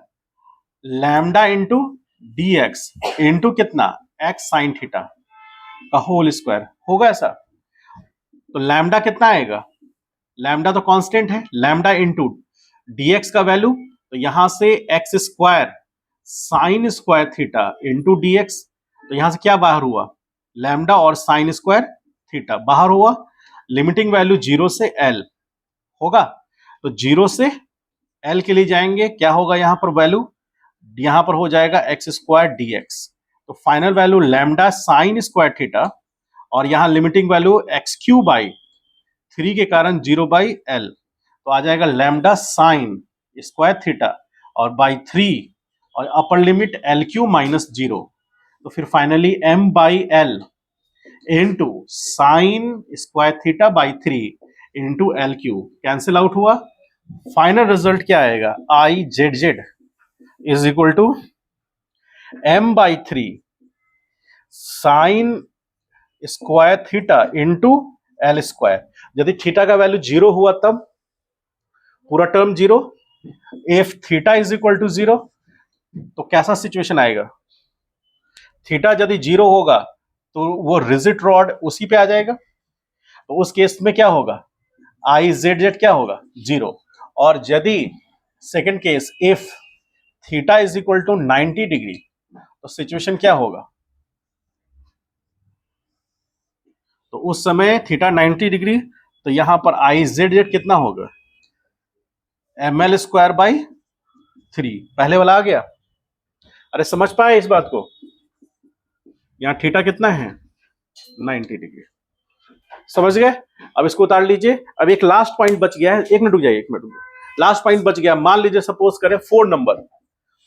लैम्डा इंटू dx इंटू कितना x साइन थीटा का होल स्क्वायर होगा ऐसा। तो लैम्डा कितना आएगा, लैम्डा तो कांस्टेंट है, लैम्डा इंटू dx का वैल्यू, तो यहां से x square sine square theta into dx, तो यहां से क्या बाहर हुआ, लैम्डा और साइन स्क्वायर थीटा बाहर हुआ। लिमिटिंग वैल्यू 0 से l होगा, तो 0 से l के लिए जाएंगे, क्या होगा यहां पर वैल्यू, यहां पर हो जाएगा x स्क्वायर dx, तो final value lambda sine square theta, और यहां लिमिटिंग वैल्यू x³ बाई 3 के कारण 0 बाई l, तो आ जाएगा लैम्डा साइन स्क्वायर थीटा और बाई 3 और अपर लिमिट LQ माइनस 0, तो फिर finally m by L into sine square theta by 3 into LQ cancel out हुआ। फाइनल रिजल्ट क्या आएगा, IZZ is equal to m by 3 sine square theta into L square. यदि theta का value 0 हुआ तब पूरा term 0, if theta is equal to 0 तो कैसा सिचुएशन आएगा, थीटा यदि 0 होगा तो वो रिजिड रॉड उसी पे आ जाएगा, तो उस केस में क्या होगा, IZZ क्या होगा 0। और यदि second case if theta is equal to 90 degree, तो सिचुएशन क्या होगा, तो उस समय थीटा 90 डिग्री, तो यहां पर IZZ कितना होगा, ml स्क्वायर बाई 3, पहले वाला आ गया। अरे समझ पाए इस बात को, यहां थीटा कितना है 90 डिग्री, समझ गए। अब इसको उतार लीजिए। अब एक लास्ट पॉइंट बच गया है, एक मिनट रुक जाइए, एक मिनट रुक जाइए। लास्ट पॉइंट बच गया, मान लीजिए सपोज करें 4 नंबर,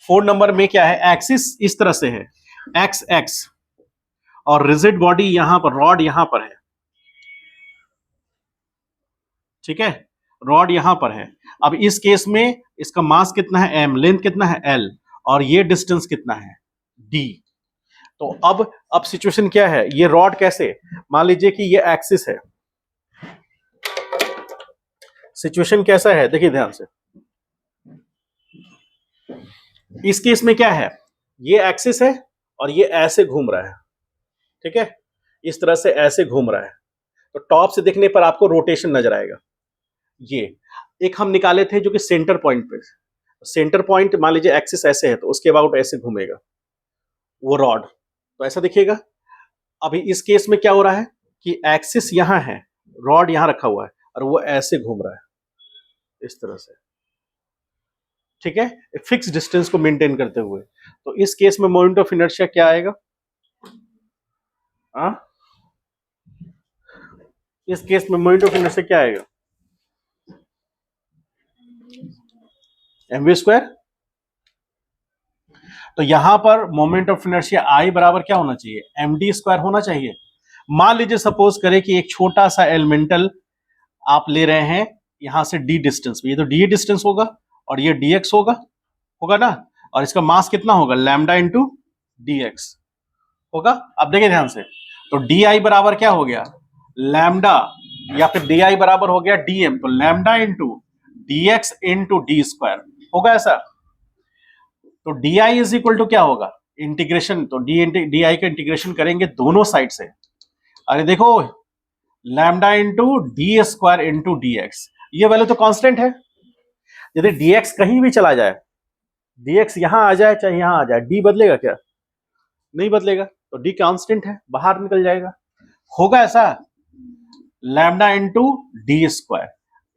4 नंबर में क्या है, एक्सिस इस तरह से है एक्स एक्स, और रिजिड बॉडी यहां पर, रॉड यहां पर है, ठीक है, रॉड यहां पर है। अब इस केस में इसका मास कितना है m, लेंथ कितना है l, और ये डिस्टेंस कितना है d। तो अब सिचुएशन क्या है, ये रॉड कैसे, मान लीजिए कि ये एक्सिस है, सिचुएशन कैसा है देखिए ध्यान से, इस केस में क्या है, ये एक्सिस है और ये ऐसे घूम रहा है, ठीक है, इस तरह से ऐसे घूम रहा है, तो टॉप से देखने पर आपको रोटेशन नजर आएगा। ये एक हम निकाले थे जो कि सेंटर पॉइंट पे, सेंटर पॉइंट मान लीजिए एक्सिस ऐसे है तो उसके अबाउट ऐसे घूमेगा वो रॉड, तो ऐसा दिखेगा। अभी इस केस में क्या हो रहा है कि एक्सिस यहां है, रॉड यहां रखा हुआ है और वो ऐसे घूम रहा है इस तरह से, ठीक है, फिक्स डिस्टेंस को मेंटेन करते हुए। तो इस केस में मोमेंट ऑफ इनर्शिया क्या आएगा, इस केस में मोमेंट ऑफ इनर्शिया क्या आएगा, mv स्क्वायर। तो यहां पर मोमेंट ऑफ इनर्शिया I बराबर क्या होना चाहिए, md स्क्वायर होना चाहिए। मान लीजिए सपोज करें कि एक छोटा सा एलिमेंटल आप ले रहे हैं यहां से डी डिस्टेंस पे, ये तो डी डिस्टेंस होगा और ये dx होगा, होगा ना, और इसका मास कितना होगा, लैम्डा इंटू dx होगा। अब देखिए ध्यान से, तो di बराबर क्या हो गया, लैम्डा, या फिर di बराबर हो गया dm, तो lambda into dx into D square होगा ऐसा। तो di इज इक्वल टू क्या होगा, इंटीग्रेशन, तो di का इंटीग्रेशन करेंगे दोनों साइड से, अरे देखो lambda into D square into D x, ये वैल्यू तो कांस्टेंट है। यदि dx कहीं भी चला जाए, dx यहां आ जाए चाहे यहां आ जाए, d बदलेगा क्या, नहीं बदलेगा, तो d कांस्टेंट है, बाहर निकल जाएगा, होगा ऐसा lambda into D square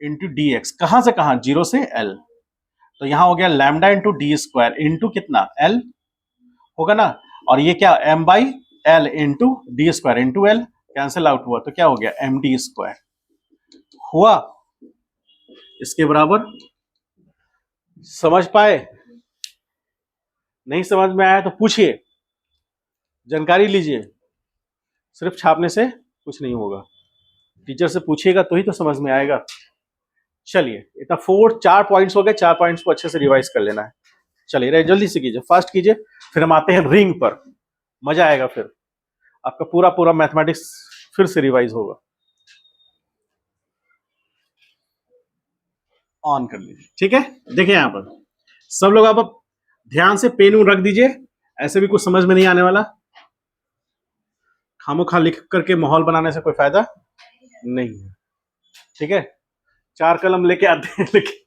into D x, कहां से कहां, 0 से l, तो यहां हो गया lambda into D square into कितना l होगा ना, और ये क्या m by L into D square into L, cancel out हुआ तो क्या हो गया एम डी स्क्वायर हुआ। इसके बराबर, समझ पाए, नहीं समझ में आया तो पूछिए, जानकारी लीजिए, सिर्फ छापने से कुछ नहीं होगा, टीचर से पूछिएगा तो ही तो समझ में आएगा। चलिए इतना 4 पॉइंट्स हो गए, 4 पॉइंट्स को अच्छे से रिवाइज कर लेना है। चलिए जल्दी से कीजिए, फास्ट कीजिए, फिर हम आते हैं रिंग पर, मजा आएगा, फिर आपका पूरा पूरा मैथमेटिक्स फिर से रिवाइज होगा। ऑन कर लीजिए, ठीक है। देखिए यहां पर सब लोग आप ध्यान से पेन रख दीजिए, ऐसे भी कुछ समझ में नहीं आने वाला, खामोखा लिख करके माहौल बनाने से कोई फायदा नहीं है, ठीक है। 4 कलम लेके आते हैं लेकिन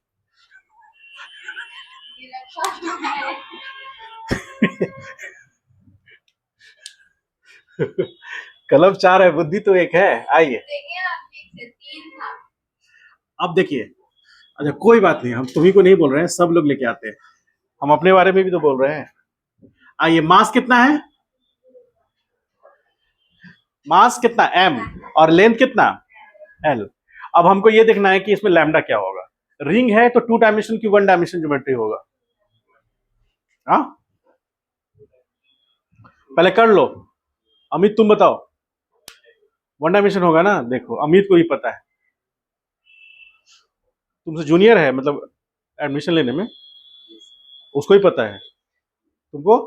कलम 4 है, बुद्धि तो एक है। आइए अब देखिए, अच्छा कोई बात नहीं, हम तुम्ही को नहीं बोल रहे हैं, सब लोग लेके आते हैं, हम अपने बारे में भी तो बोल रहे हैं। आइए, मास कितना है, मास कितना m, और लेंथ कितना l। अब हमको ये देखना है कि इसमें लैम्डा क्या होगा, रिंग है तो 2 डायमेंशन की 1 डायमेंशन ज्योमेट्री होगा, हाँ पहले कर लो, अमित तुम बताओ, 1 डायमेंशन होगा ना, देखो अमित को भी पता है, तुमसे जूनियर है मतलब एडमिशन लेने में, उसको ही पता है, तुमको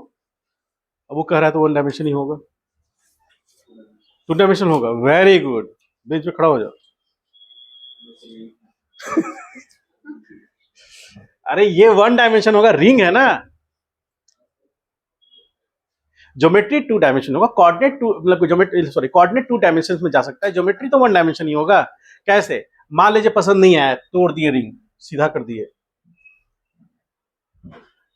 अब वो कह रहा है तो 1 डायमेंशन ही होगा, 2 डायमेंशन होगा, वेरी गुड, बेंच पे खड़ा हो जाओ। अरे ये 1 डायमेंशन होगा, रिंग है ना, ज्योमेट्री 2 डायमेंशन होगा, कोऑर्डिनेट 2 मतलब ज्योमेट्री सॉरी कोऑर्डिनेट 2 डायमेंशन में जा सकता है, ज्योमेट्री तो 1 डायमेंशन ही होगा। कैसे, मान लीजिए पसंद नहीं आया, तोड़ दिए रिंग, सीधा कर दिए,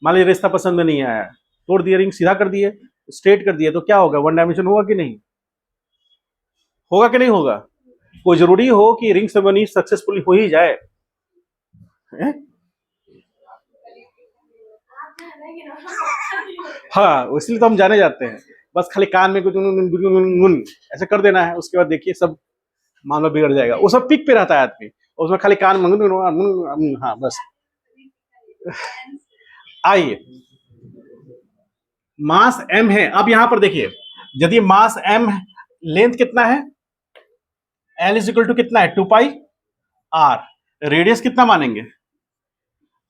मान लीजिए रिश्ता पसंद में नहीं आया, तोड़ दिए रिंग, सीधा कर दिए, स्ट्रेट कर दिए, तो क्या होगा, 1 डायमेंशन होगा कि नहीं होगा, कि नहीं होगा, कोई जरूरी हो कि रिंग सेरेमनी सक्सेसफुली हो ही जाए है? हाँ इसलिए तो हम जाने जाते हैं, बस खाली कान में कुछ ऐसे कर देना है, उसके बाद देखिए सब मामला बिगड़ जाएगा, वो सब पिक पे रहता है आदमी, उसमें खाली कान में, हाँ बस। आइए, मास m है, अब यहां पर देखिए, यदि मास m, लेंथ कितना है, l इज इक्वल टू कितना है 2 पाई r, रेडियस कितना मानेंगे,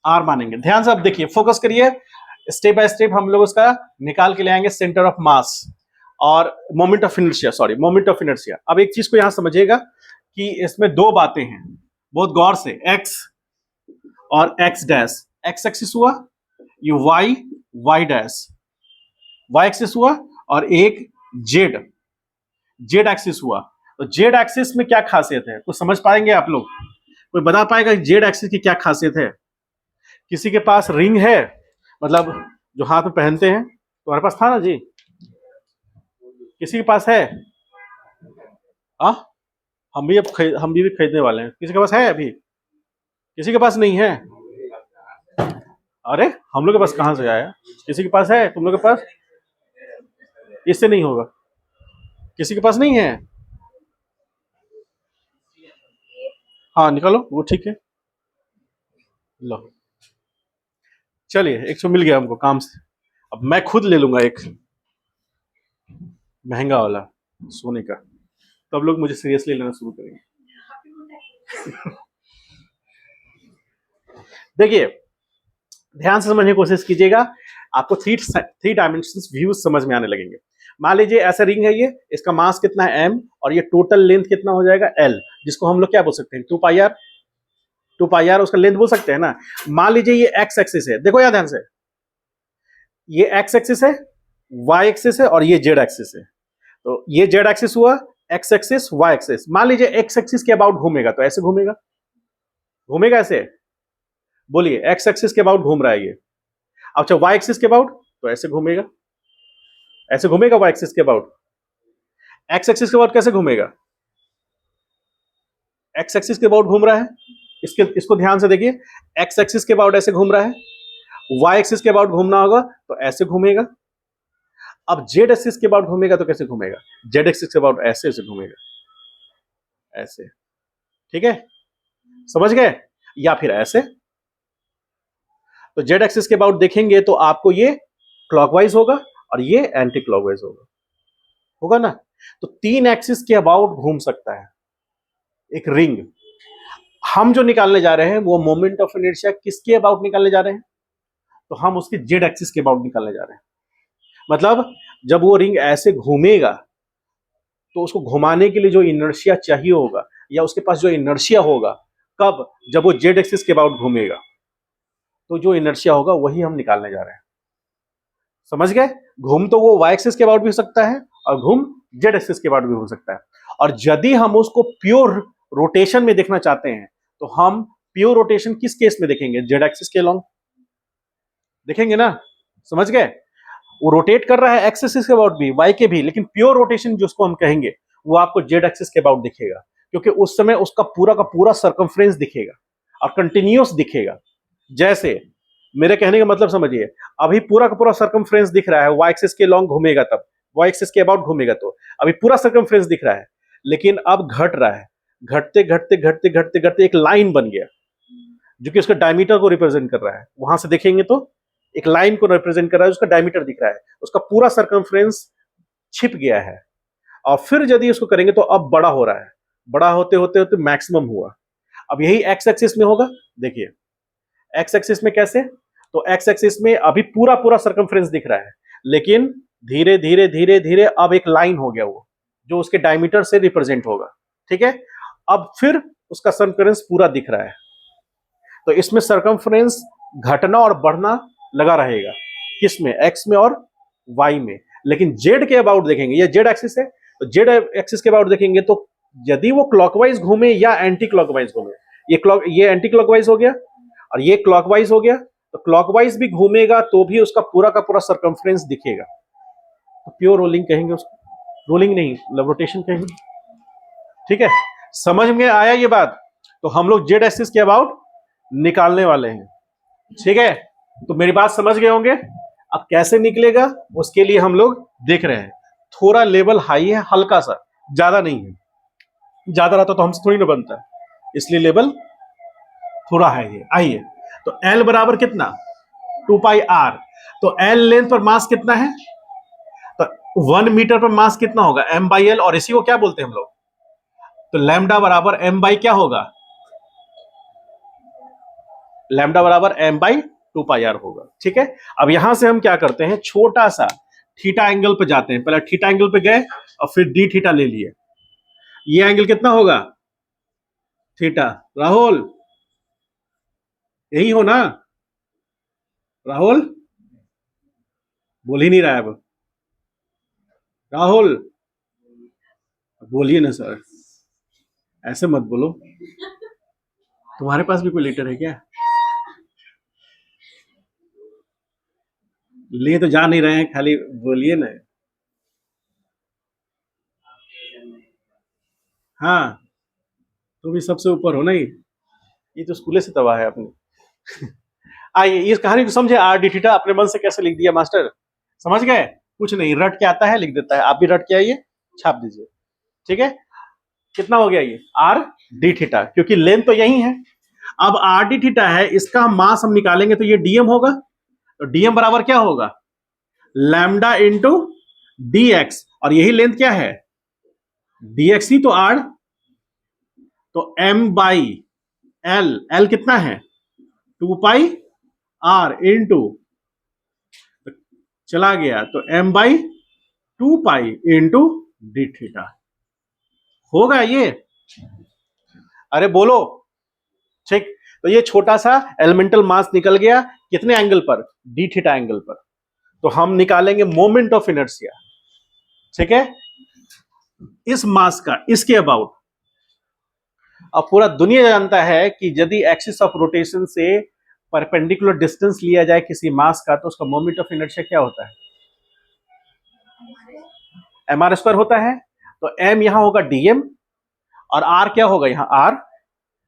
r मानेंगे। ध्यान से अब देखिए, फोकस करिए, स्टेप बाय स्टेप हम लोग उसका निकाल के ले आएंगे, सेंटर ऑफ मास और moment of inertia, sorry moment of inertia. अब एक चीज को यहां समझिएगा कि इसमें 2 बातें हैं, बहुत गौर से, x और x डैश, x एक्सिस हुआ, ये y डैश, y एक्सिस हुआ, और एक z एक्सिस हुआ। तो z एक्सिस में क्या खासियत है, तो समझ पाएंगे आप लोग, कोई बता पाएगा z एक्सिस की क्या खासियत है। किसी के पास रिंग है, मतलब जो हाथ में पहनते हैं, तुम्हारे पास था ना जी, किसी के पास है, आ? हम भी खरीदने वाले हैं, किसी के पास है अभी, किसी के पास नहीं है, अरे हम लोग के पास कहां से आया, किसी के पास है, तुम लोग के पास, इससे नहीं होगा, किसी के पास नहीं है, हाँ निकालो वो, ठीक है लो, चलिए 100 मिल गया हमको काम से, अब मैं खुद ले लूंगा एक महंगा वाला सोने का। तब लोग मुझे सीरियसली लेना शुरू करेंगे। देखिए, ध्यान से समझने की कोशिश कीजिएगा, आपको थ्री डायमेंशन व्यूज समझ में आने लगेंगे। मान लीजिए ऐसा रिंग है ये, इसका मास कितना है m, और ये टोटल लेंथ कितना हो जाएगा l, जिसको हम लोग क्या बोल सकते हैं 2πr। 2πr उसका लेंथ बोल सकते हैं ना। मान लीजिए ये x एक्सिस है, देखो यार ध्यान से, ये x एक्सिस है, y एक्सिस है और ये z एक्सिस है। तो ये z एक्सिस हुआ, x एक्सिस, y एक्सिस। मान लीजिए x एक्सिस के अबाउट घूमेगा तो ऐसे घूमेगा, घूमेगा ऐसे, बोलिए x एक्सिस के अबाउट घूम रहा है ये। अच्छा y एक्सिस के अबाउट तो ऐसे घूमेगा, ऐसे घूमेगा y एक्सिस के अबाउट। x एक्सिस के अबाउट कैसे घूमेगा, x एक्सिस के अबाउट घूम रहा है, इसको ध्यान से देखिए, x एक्सिस के अबाउट ऐसे घूम रहा है, y एक्सिस के अबाउट घूमना होगा तो ऐसे घूमेगा। अब z एक्सिस के अबाउट घूमेगा तो कैसे घूमेगा, z एक्सिस के अबाउट ऐसे ऐसे घूमेगा, ऐसे, ठीक है, समझ गए, या फिर ऐसे। तो z एक्सिस के अबाउट देखेंगे तो आपको ये क्लॉकवाइज होगा और ये एंटी क्लॉकवाइज होगा ना। तो 3 एक्सिस के अबाउट घूम सकता है एक रिंग। हम जो निकालने जा रहे हैं वो मोमेंट ऑफ इनर्शिया किसके अबाउट निकालने जा रहे हैं, तो हम उसके z एक्सिस के अबाउट निकालने जा रहे हैं। मतलब जब वो रिंग ऐसे घूमेगा तो उसको घुमाने के लिए जो इनर्शिया चाहिए होगा, या उसके पास जो इनर्शिया होगा, कब, जब वो z एक्सिस के अबाउट घूमेगा, तो जो इनर्शिया होगा वही हम निकालने जा रहे हैं। समझ गए, घूम तो वो y एक्सिस के अबाउट भी हो सकता है और घूम z एक्सिस के अबाउट भी हो सकता है। और यदि हम उसको प्योर रोटेशन में देखना चाहते हैं तो हम प्योर रोटेशन किस केस में देखेंगे, z एक्सिस के अलोंग देखेंगे ना। समझ गए, वो रोटेट कर रहा है x एक्सिस के अबाउट भी, y के भी, लेकिन प्योर रोटेशन जिसको हम कहेंगे वो आपको z एक्सिस के अबाउट दिखेगा, क्योंकि उस समय उसका पूरा का पूरा सर्कमफ्रेंस दिखेगा और कंटिन्यूअस दिखेगा। जैसे मेरे कहने का मतलब समझिए, अभी पूरा का पूरा सर्कमफ्रेंस दिख रहा है, y एक्सिस के लॉन्ग घूमेगा तब, y एक्सिस के अबाउट घूमेगा तो अभी पूरा सर्कमफ्रेंस दिख रहा है, लेकिन अब घट रहा है, घटते घटते घटते घटते घटते एक लाइन बन गया जो कि उसका डायमीटर को रिप्रेजेंट कर रहा है। वहां से देखेंगे तो एक लाइन को रिप्रेजेंट कर रहा है, उसका डायमीटर दिख रहा है, उसका पूरा सर्कमफ्रेंस छिप गया है। और फिर यदि उसको करेंगे तो अब बड़ा हो रहा है, बड़ा होते होते होते मैक्सिमम हुआ। अब यही एक्स एक्सिस में होगा, देखिए एक्स एक्सिस में कैसे, तो एक्स एक्सिस में अभी पूरा पूरा सर्कमफ्रेंस दिख रहा है, लेकिन धीरे धीरे धीरे धीरे अब एक लाइन हो गया वो, जो उसके डायमीटर से रिप्रेजेंट होगा, ठीक है। अब फिर उसका सर्कमफ्रेंस पूरा दिख रहा है, तो इसमें सर्कमफ्रेंस घटना और बढ़ना लगा रहेगा, किसमें, एक्स में और वाई में। लेकिन जेड के अबाउट देखेंगे, ये जेड एक्सिस है, तो जेड एक्सिस के अबाउट देखेंगे तो यदि वो क्लॉकवाइज घूमे या एंटी क्लॉकवाइज घूमे, ये एंटी क्लॉकवाइज हो गया और ये क्लॉकवाइज हो गया, तो क्लॉकवाइज भी घूमेगा तो भी उसका पूरा का पूरा सर्कमफ्रेंस दिखेगा। तो प्योर रोलिंग कहेंगे उसको, रोलिंग नहीं मतलब रोटेशन कहेंगे, ठीक है। समझ में आया ये बात, तो हम लोग जेड एक्सिस के अबाउट निकालने वाले हैं, ठीक है। तो मेरी बात समझ गए होंगे। अब कैसे निकलेगा उसके लिए हम लोग देख रहे हैं, थोड़ा लेवल हाई है, हल्का सा, ज्यादा नहीं है, ज्यादा रहता तो हमसे थोड़ी ना बनता, इसलिए लेवल थोड़ा हाई है। आइए, तो L बराबर कितना 2πr, तो L लेंथ पर मास कितना है, तो 1 मीटर पर मास कितना होगा m/l, और इसी को क्या बोलते हैं हम लोग, तो लैम्डा बराबर m बाई क्या होगा, लैम्डा बराबर m/2πr होगा, ठीक है। अब यहां से हम क्या करते हैं, छोटा सा थीटा एंगल पे जाते हैं, पहले थीटा एंगल पे गए और फिर डी थीटा ले लिए। ये एंगल कितना होगा, थीटा। राहुल यही हो ना, राहुल बोल ही नहीं रहा है अब, राहुल बोलिए ना सर, ऐसे मत बोलो, तुम्हारे पास भी कोई लीटर है क्या, ले तो जा नहीं रहे हैं, खाली बोलिए ना। हाँ, तुम भी सबसे ऊपर हो नहीं, ये तो स्कूले से तबाह है अपने। आइए इस कहानी को समझे, आर डी थीटा अपने मन से कैसे लिख दिया मास्टर, समझ गए, कुछ नहीं, रट के आता है लिख देता है, आप भी रट के आइए छाप दीजिए, ठीक है। कितना हो गया ये आर डी थीटा, क्योंकि लेंथ तो यही है। अब आर डी थीटा है, इसका मास हम निकालेंगे तो ये डीएम होगा, तो डीएम बराबर क्या होगा, लैम्डा इंटू डी एक्स, और यही लेंथ क्या है dx तो r, तो m बाई एल, एल कितना है 2 पाई r इंटू, चला गया तो m by 2 pi into D theta. होगा ये? अरे बोलो। ठीक, तो ये छोटा सा एलिमेंटल मास निकल गया कितने एंगल पर, डी थीटा एंगल पर। तो हम निकालेंगे मोमेंट ऑफ इनर्शिया, ठीक है, इस मास का इसके अबाउट। अब पूरा दुनिया जानता है कि यदि एक्सिस ऑफ रोटेशन से परपेंडिकुलर डिस्टेंस लिया जाए किसी मास का तो उसका मोमेंट ऑफ इनर्शिया क्या होता है, एम आर स्क्वायर होता है। तो एम यहां होगा डीएम और आर क्या होगा यहां आर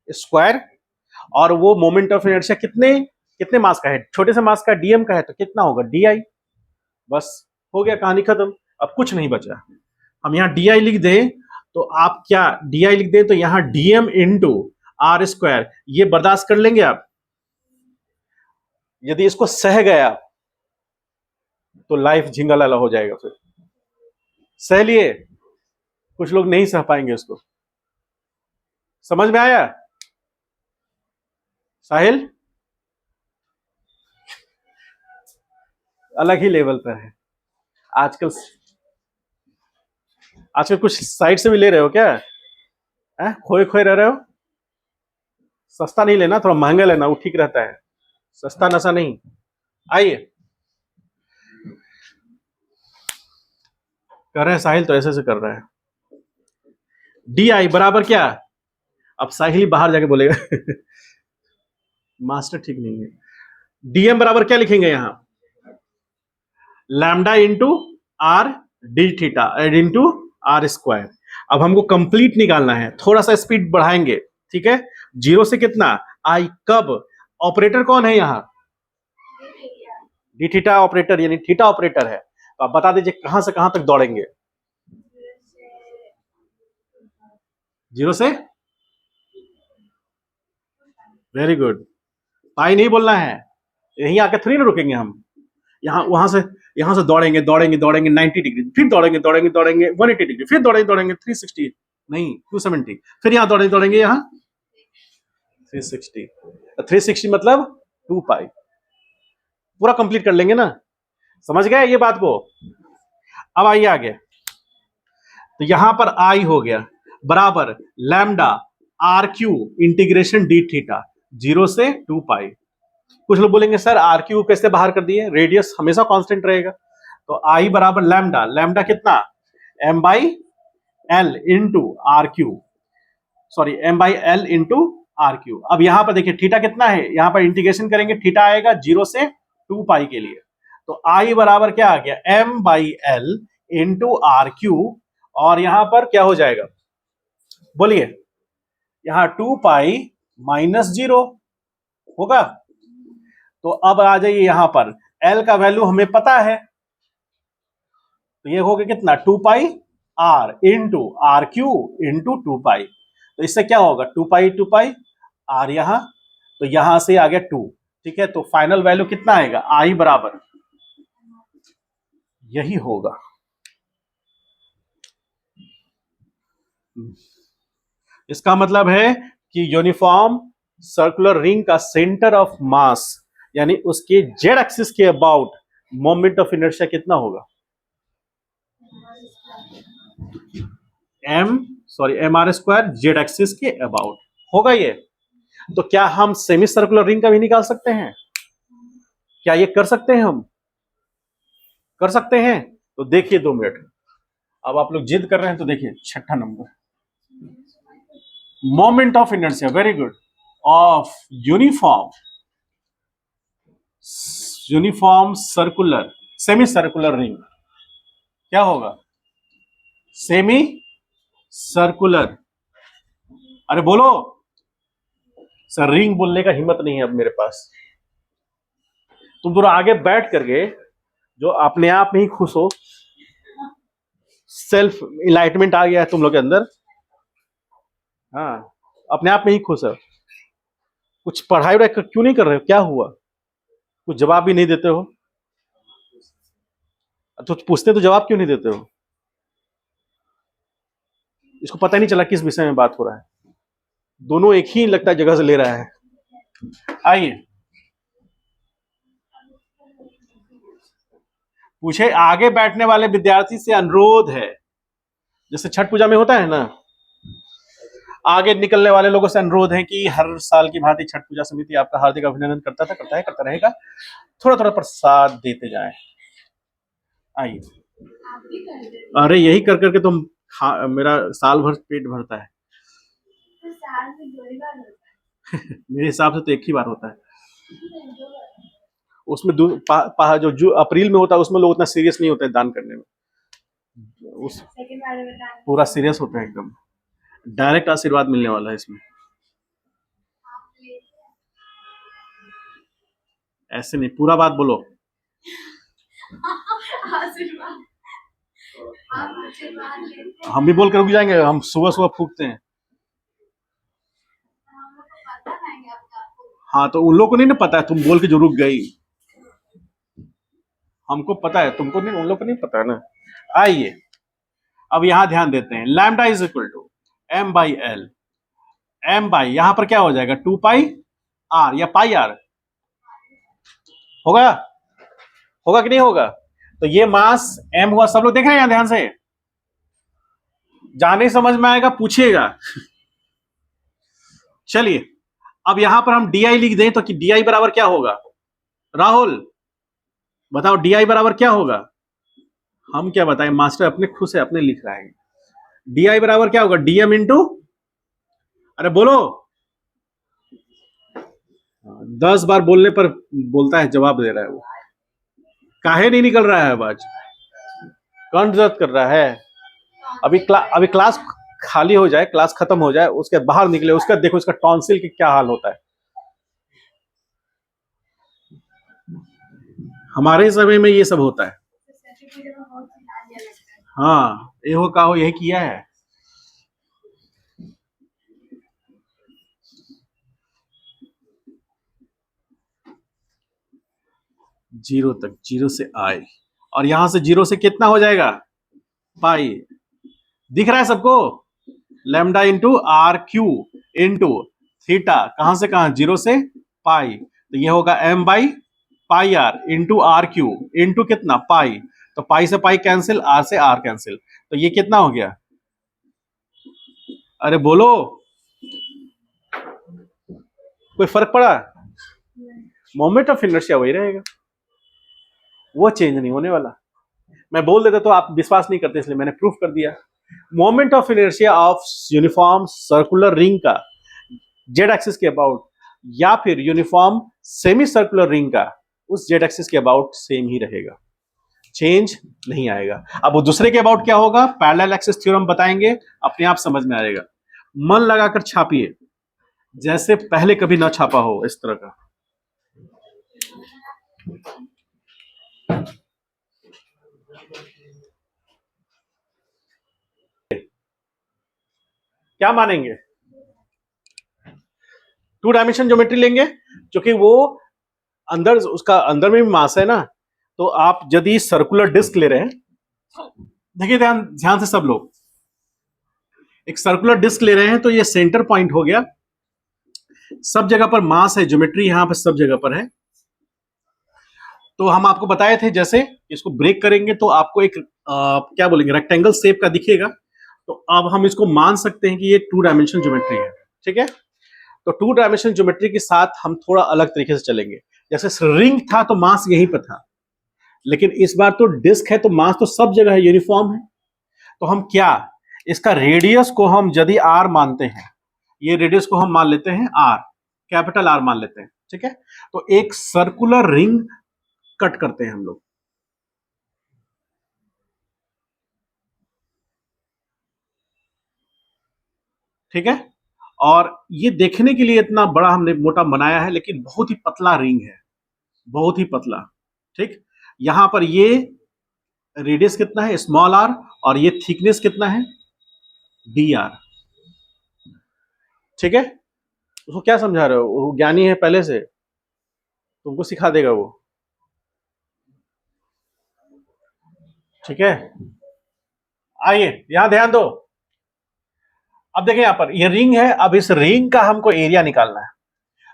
स्क्वायर, और वो मोमेंट ऑफ इनर्शिया कितने कितने मास का है, छोटे से मास का डीएम का है तो कितना होगा डी आई। बस हो गया, कहानी खत्म, अब कुछ नहीं बचा। हम यहाँ डी आई लिख दें तो आप क्या डी आई लिख दें तो यहाँ डीएम इंटू आर स्क्वायर, ये बर्दाश्त कर लेंगे आप? यदि इसको सह गया तो लाइफ झिंगालाला हो जाएगा, फिर सह लिए, कुछ लोग नहीं सह पाएंगे उसको। समझ में आया साहिल? अलग ही लेवल पर है आजकल। आजकल कुछ साइड से भी ले रहे हो क्या है? खोए खोए रह रहे हो? सस्ता नहीं लेना, थोड़ा महंगा लेना, वो ठीक रहता है, सस्ता नशा नहीं। आइए, कर रहे हैं साहिल तो ऐसे से कर रहा है। डी आई बराबर क्या, अब साहिल ही बाहर जाके बोलेगा मास्टर ठीक नहीं है। डीएम बराबर क्या लिखेंगे यहां, lambda into R D theta into R square. अब हमको कंप्लीट निकालना है, थोड़ा सा स्पीड बढ़ाएंगे, ठीक है। जीरो से कितना आई, कब, ऑपरेटर कौन है यहां, डी थीटा ऑपरेटर यानी थीटा ऑपरेटर है। तो आप बता दीजिए कहां से कहां तक दौड़ेंगे, जीरो से, वेरी गुड, पाई नहीं बोलना है, यहीं आके थोड़ी ना रुकेंगे हम, यहां से दौड़ेंगे दौड़ेंगे दौड़ेंगे 90 डिग्री, फिर दौड़ेंगे दौड़ेंगे दौड़ेंगे 180 डिग्री, फिर दौड़ेंगे दौड़ेंगे 360 नहीं 270, फिर यहां दौड़ेंगे दौड़ेंगे यहां 360, 360 मतलब 2 पाई, पूरा कंप्लीट कर लेंगे ना। समझ गए ये बात को? अब आइए आगे, तो यहां पर आई हो गया बराबर lambda R Q integration D theta, 0 से 2 पाई। कुछ लोग बोलेंगे सर आर क्यू कैसे बाहर कर दिए, रेडियस हमेशा कांस्टेंट रहेगा। तो आई बराबर लैम्डा, लैम्डा कितना M by L into R Q, sorry M by L into R Q. अब यहां पर देखिए थीटा कितना है, यहां पर इंटीग्रेशन करेंगे थीटा आएगा 0 से 2 पाई के लिए। तो आई बराबर क्या आ गया M by L into R Q, और यहां पर क्या हो जाएगा बोलिए, यहां 2 पाई माइनस 0 होगा। तो अब आ जाइए यहां पर L का वैल्यू हमें पता है, तो ये हो गया कितना 2 pi R into R Q into 2 pi. तो इससे क्या होगा 2 पाई आर यहां, तो यहां से आ गया 2, ठीक है। तो फाइनल वैल्यू कितना आएगा आई बराबर यही होगा। इसका मतलब है कि यूनिफॉर्म सर्कुलर रिंग का सेंटर ऑफ मास यानी उसके जेड एक्सिस के अबाउट मोमेंट ऑफ इनर्शिया कितना होगा, M R square Z axis के अबाउट होगा ये। तो क्या हम सेमी सर्कुलर रिंग का भी निकाल सकते हैं, क्या ये कर सकते हैं, हम कर सकते हैं? तो देखिए 2 मिनट, अब आप लोग जिद कर रहे हैं तो देखिए छठा number, moment of inertia, very good, of uniform circular semi circular ring क्या होगा, सेमी सर्कुलर, अरे बोलो सर, रिंग बोलने का हिम्मत नहीं है अब मेरे पास। तुम थोड़ा आगे बैठ करके जो अपने आप में ही खुश हो, सेल्फ इनलाइटमेंट आ गया है तुम लोग के अंदर, हाँ अपने आप में ही खुश है। कुछ पढ़ाई वढ़ाई क्यों नहीं कर रहे हो, क्या हुआ, कुछ जवाब भी नहीं देते हो, तो पूछते तो जवाब क्यों नहीं देते हो? इसको पता ही नहीं चला किस विषय में बात हो रहा है, दोनों एक ही लगता है जगह से ले रहा है। आइए पूछे, आगे बैठने वाले विद्यार्थी से अनुरोध है, जैसे छठ पूजा में होता है ना, आगे निकलने वाले लोगों से अनुरोध है कि हर साल की भांति छठ पूजा समिति आपका हार्दिक अभिनंदन करता था, करता है, करता रहेगा, थोड़ा थोड़ा प्रसाद देते जाएं। आइए, अरे यही कर करके तुम मेरा साल भर पेट भरता है। तो साल में 2 ही बार होता है। मेरे हिसाब से तो एक ही बार होता है, उसमें जो अप्रैल में होता है उसमें लोग उतना सीरियस नहीं होते हैं दान करने में, उस पूरा सीरियस होता है एकदम, डायरेक्ट आशीर्वाद मिलने वाला है इसमें। ऐसे नहीं, पूरा बात बोलो। हम भी बोल कर रुक जाएंगे, हम सुबह सुबह फूकते हैं। हाँ तो उन लोगों को नहीं ना पता है, तुम बोल के जो रुक गई, हमको पता है, तुमको नहीं, उन लोगों को नहीं पता है ना। आइए अब यहां ध्यान देते हैं, lambda is equal to m by L, m by यहां पर क्या हो जाएगा 2 पाई r या पाई r होगा, होगा कि नहीं होगा। तो ये मास m हुआ, सब लोग देख रहे हैं यहां ध्यान से, जाने समझ में आएगा पूछिएगा। चलिए अब यहां पर हम डी लिख दें तो कि डी बराबर क्या होगा, राहुल बताओ डी बराबर क्या होगा। हम क्या बताएं, मास्टर अपने खुद से अपने लिख रहा है। डी बराबर क्या होगा, डीएम इंटू, अरे बोलो, 10 बार बोलने पर बोलता है, जवाब दे रहा है वो, काहे नहीं निकल रहा है आवाज, कौन दर्द कर रहा है। अभी क्लास खाली हो जाए, क्लास खत्म हो जाए, उसके बाहर निकले, उसका देखो उसका टॉन्सिल की क्या हाल होता है। हमारे समय में ये सब होता है। हाँ ये हो का हो, यही किया है। जीरो तक, जीरो से आई, और यहां से जीरो से कितना हो जाएगा पाई, दिख रहा है सबको, lambda into R Q into theta, कहां से कहां, जीरो से पाई, तो ये होगा m by pi R into R Q into कितना पाई, तो पाई से पाई कैंसिल, आर से आर कैंसिल, तो ये कितना हो गया, अरे बोलो, कोई फर्क पड़ा, मोमेंट ऑफ इनर्शिया वही रहेगा, वो चेंज नहीं होने वाला। मैं बोल देता तो आप विश्वास नहीं करते, इसलिए मैंने प्रूफ कर दिया। Moment of inertia of uniform circular ring का जेड एक्सिस के अबाउट, या फिर यूनिफॉर्म सेमी सर्कुलर रिंग का उस जेड एक्सिस के अबाउट सेम ही रहेगा, चेंज नहीं आएगा। अब वो दूसरे के अबाउट क्या होगा, पैरेलल एक्सिस थ्योरम बताएंगे, अपने आप समझ में आएगा। मन लगाकर छापिए, जैसे पहले कभी ना छापा हो इस तरह का। क्या मानेंगे, 2 डायमेंशन ज्योमेट्री लेंगे, क्योंकि वो अंदर, उसका अंदर में भी मास है ना, तो आप यदि सर्कुलर डिस्क ले रहे हैं, देखिए ध्यान ध्यान से सब लोग, एक सर्कुलर डिस्क ले रहे हैं, तो ये सेंटर पॉइंट हो गया, सब जगह पर मास है, ज्योमेट्री यहां पर सब जगह पर है। तो हम आपको बताए थे, जैसे इसको ब्रेक करेंगे तो आपको एक क्या बोलेंगे, रेक्टेंगल शेप का दिखेगा, तो अब हम इसको मान सकते हैं कि ये 2 डायमेंशन ज्योमेट्री है, ठीक है। तो 2 डायमेंशन ज्योमेट्री के साथ हम थोड़ा अलग तरीके से चलेंगे, जैसे रिंग था तो मास यहीं पर था, लेकिन इस बार तो डिस्क है तो मास तो सब जगह है, यूनिफॉर्म है। तो हम क्या, इसका रेडियस को हम यदि आर मानते हैं, ये रेडियस को हम मान लेते हैं आर, कैपिटल आर मान लेते हैं, ठीक है। तो एक सर्कुलर रिंग कट करते हैं हम लोग, ठीक है। और ये देखने के लिए इतना बड़ा हमने मोटा बनाया है, लेकिन बहुत ही पतला रिंग है, बहुत ही पतला, ठीक। यहां पर ये रेडियस कितना है, स्मॉल आर, और ये थिकनेस कितना है, डी आर, ठीक है। उसको क्या समझा रहे हो, वो ज्ञानी है पहले से, तुमको सिखा देगा वो, ठीक है। आइए यहां ध्यान दो, अब देखें यहां पर ये रिंग है, अब इस रिंग का हमको एरिया निकालना है।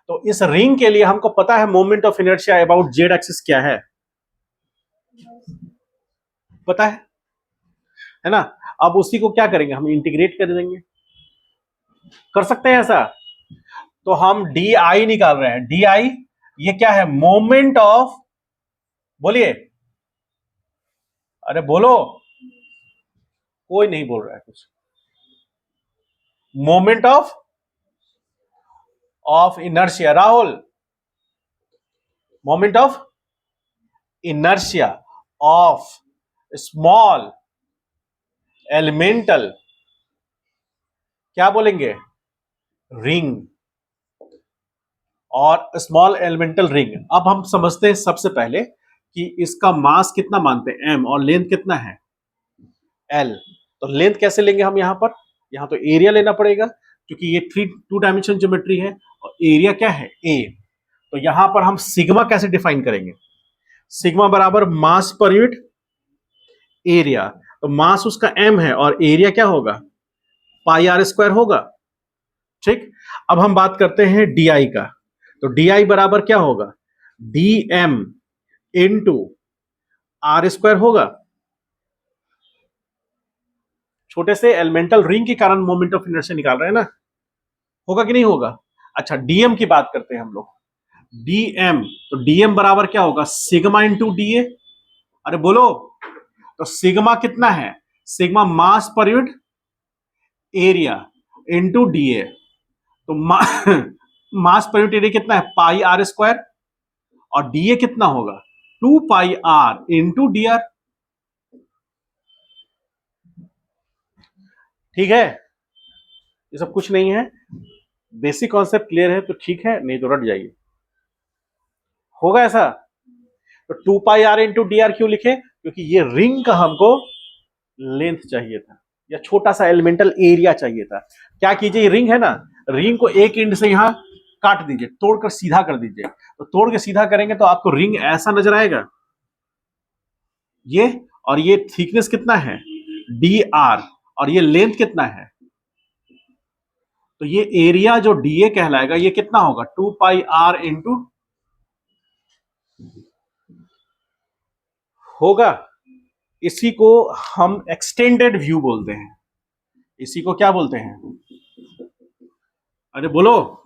तो इस रिंग के लिए हमको पता है moment of inertia about Z axis क्या है, पता है ना। अब उसी को क्या करेंगे, हम इंटीग्रेट कर देंगे, कर सकते हैं ऐसा। तो हम डी आई निकाल रहे हैं, डी आई ये क्या है, मोमेंट ऑफ, बोलिए, अरे बोलो, कोई नहीं बोल रहा है कुछ। Moment of inertia, Rahul, moment of inertia of small elemental, क्या बोलेंगे, रिंग, और स्मॉल एलिमेंटल रिंग। अब हम समझते हैं सबसे पहले कि इसका मास कितना मानते हैं, एम, और लेंथ कितना है, एल। तो लेंथ कैसे लेंगे हम, यहां पर, यहां तो एरिया लेना पड़ेगा क्योंकि ये 2 डायमेंशन ज्योमेट्री है, और एरिया क्या है, ए। तो यहां पर हम सिग्मा कैसे डिफाइन करेंगे, सिग्मा बराबर मास पर यूनिट एरिया। तो मास उसका एम है और एरिया क्या होगा, पाई आर स्क्वायर होगा, ठीक। अब हम बात करते हैं डी आई का। तो डी आई बराबर क्या होगा, D M into R square होगा। छोटे से एलिमेंटल रिंग के कारण मोमेंट ऑफ इनर्शिया निकाल रहे हैं ना, होगा कि नहीं होगा। अच्छा, डीएम की बात करते हैं हम लोग, डीएम, तो डीएम बराबर क्या होगा, सिग्मा इंटू डीए। अरे बोलो, तो सिग्मा कितना है, सिग्मा मास per unit area into DA. तो मास पर यूनिट एरिया कितना है, पाई आर स्क्वायर, और डीए कितना होगा, 2 pi R into D are, ठीक है। ये सब कुछ नहीं है, बेसिक कॉन्सेप्ट क्लियर है तो ठीक है, नहीं तो रट जाइए, होगा ऐसा। तो 2 pi R into D are क्यों लिखे, क्योंकि ये रिंग का हमको लेंथ चाहिए था, या छोटा सा एलिमेंटल एरिया चाहिए था। क्या कीजिए, ये रिंग है ना, रिंग को एक एंड से यहां काट दीजिए, तोड़कर सीधा कर दीजिए। तो तोड़ के सीधा करेंगे तो आपको रिंग ऐसा नजर आएगा, ये, और ये थिकनेस कितना है, डी आर, और ये लेंथ कितना है। तो ये एरिया जो डीए कहलाएगा ये कितना होगा, 2 पाई आर इंटू, होगा। इसी को हम एक्सटेंडेड व्यू बोलते हैं, इसी को क्या बोलते हैं, अरे बोलो,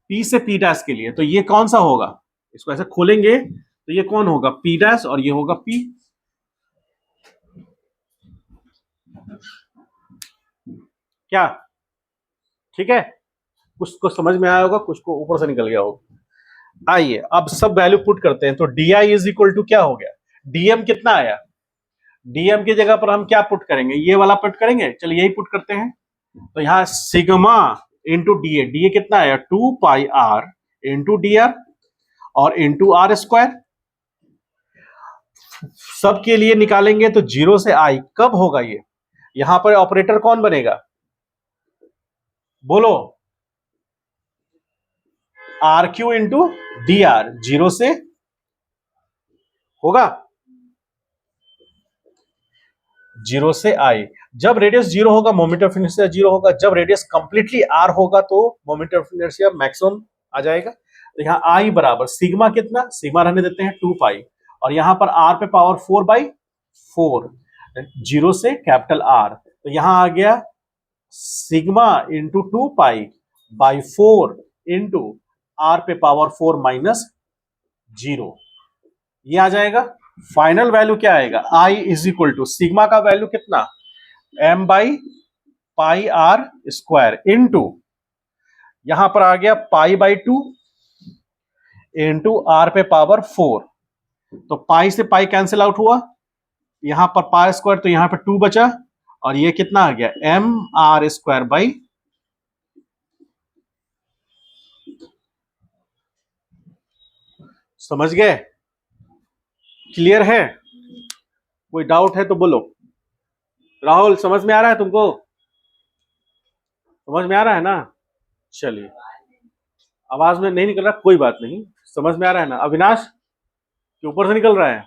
पी से पी डैश के लिए। तो ये कौन सा होगा, इसको ऐसे खोलेंगे तो ये कौन होगा, पी डैश, और ये होगा पी, क्या, ठीक है। कुछ को समझ में आया होगा, कुछ को ऊपर से निकल गया होगा। आइए अब सब वैल्यू पुट करते हैं। तो D I is equal to क्या हो गया, डीएम कितना आया, डीएम की जगह पर हम क्या पुट करेंगे, ये वाला पुट करेंगे, चलिए यही पुट करते हैं। तो यहां सिग्मा इंटू डीए, डीए कितना आया, 2 pi R into D are, और इंटू आर स्क्वायर। सबके लिए निकालेंगे तो 0 से आई, कब होगा ये, यहां पर ऑपरेटर कौन बनेगा, बोलो, R Q into D R, 0 से होगा, 0 से आई। जब रेडियस 0 होगा मोमेंट ऑफ इनर्शिया 0 होगा, जब रेडियस कंप्लीटली आर होगा तो मोमेंट ऑफ इनर्शिया मैक्सिमम आ जाएगा। तो यहां आई बराबर सिग्मा कितना, सिग्मा रहने देते हैं 2 पाई, और यहां पर आर पे पावर 4/4, 0 से कैपिटल आर। तो यहां आ गया sigma into 2 pi by 4 into R पे पावर 4 माइनस 0, ये आ जाएगा। फाइनल वैल्यू क्या आएगा, I is equal to sigma का वैल्यू कितना, M by pi R square into, यहां पर आ गया पाई/2 इंटू आर पे पावर 4। तो पाई से पाई कैंसिल आउट हुआ, यहां पर पाई स्क्वायर, तो यहां पर 2 बचा, और ये कितना आ गया, एम आर स्क्वायर बाई, समझ गए, क्लियर है, कोई डाउट है तो बोलो। राहुल समझ में आ रहा है तुमको, समझ में आ रहा है ना, चलिए, आवाज में नहीं निकल रहा, कोई बात नहीं, समझ में आ रहा है ना। अविनाश के ऊपर से निकल रहा है,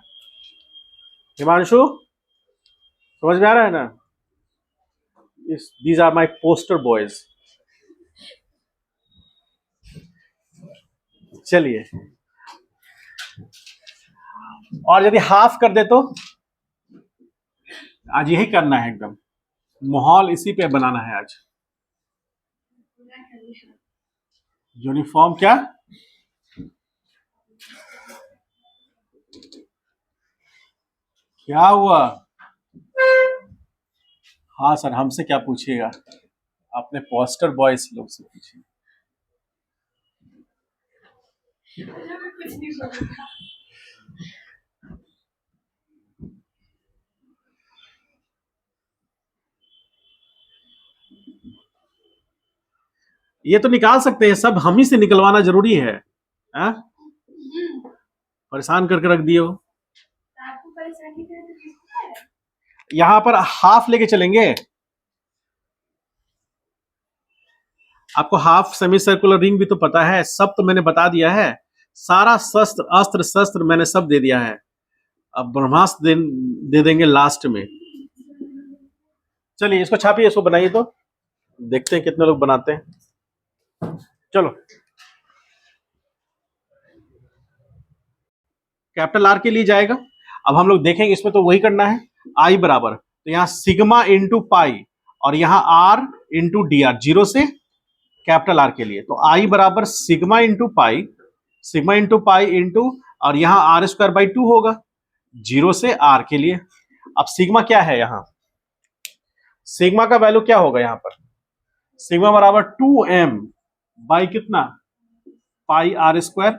हिमांशु समझ में आ रहा है ना, these are my poster boys. चलिए, और यदि हाफ कर दे तो आज यही करना है, एकदम माहौल इसी पे बनाना है आज। यूनिफॉर्म क्या? क्या हुआ? हाँ सर, हमसे क्या पूछिएगा, अपने पोस्टर बॉयज लोग से पूछिए। ये तो निकाल सकते हैं, सब हम ही से निकलवाना जरूरी है। हाँ? परेशान करके रख दिए हो। यहां पर हाफ लेके चलेंगे। आपको हाफ सेमी सर्कुलर रिंग भी तो पता है, सब तो मैंने बता दिया है, सारा शस्त्र अस्त्र शस्त्र मैंने सब दे दिया है। अब ब्रह्मास्त्र दे देंगे लास्ट में। चलिए इसको छापिए, इसको बनाइए, तो देखते हैं कितने लोग बनाते हैं। चलो, कैपिटल आर के लिए जाएगा। अब हम लोग देखेंगे, इसमें तो वही करना है, आई बराबर, तो यहाँ सिग्मा इंटू पाई और यहाँ R into D R, zero से कैपिटल आर के लिए, तो आई बराबर सिग्मा इंटू पाई इंटू, और यहाँ आर स्क्वायर बाई 2 होगा, जीरो से आर के लिए। अब सिग्मा क्या है, यहाँ सिग्मा का वैल्यू क्या होगा, यहाँ पर सिग्मा बराबर 2m बाई कितना, पाई आर स्क्वायर,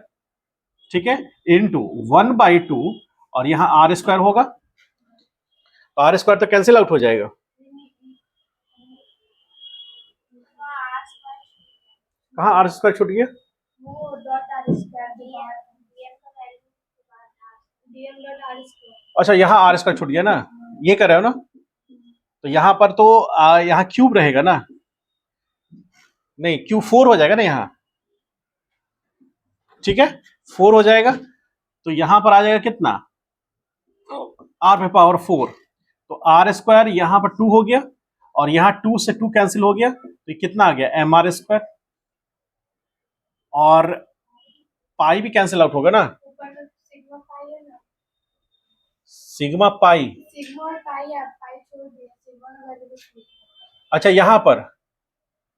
ठीक है, इंटू 1/2, और यहां आर स्क्वायर होगा, आर स्क्वायर तो कैंसिल आउट हो जाएगा। कहाँ आर स्क्वायर छूट गया? अच्छा, यहाँ आर स्क्वायर छूट गया ना, ये कर रहे हो ना, तो यहाँ पर तो यहाँ क्यूब रहेगा ना, नहीं क्यूब 4 हो जाएगा ना यहाँ, ठीक है 4 हो जाएगा, तो यहां पर आ जाएगा कितना, आर पे पावर 4, तो आर स्क्वायर यहां पर 2 हो गया, और यहां 2 से 2 कैंसिल हो गया, तो कितना आ गया, एम आर स्क्वायर, और पाई भी कैंसिल आउट होगा ना, सिग्मा पाई, अच्छा यहां पर,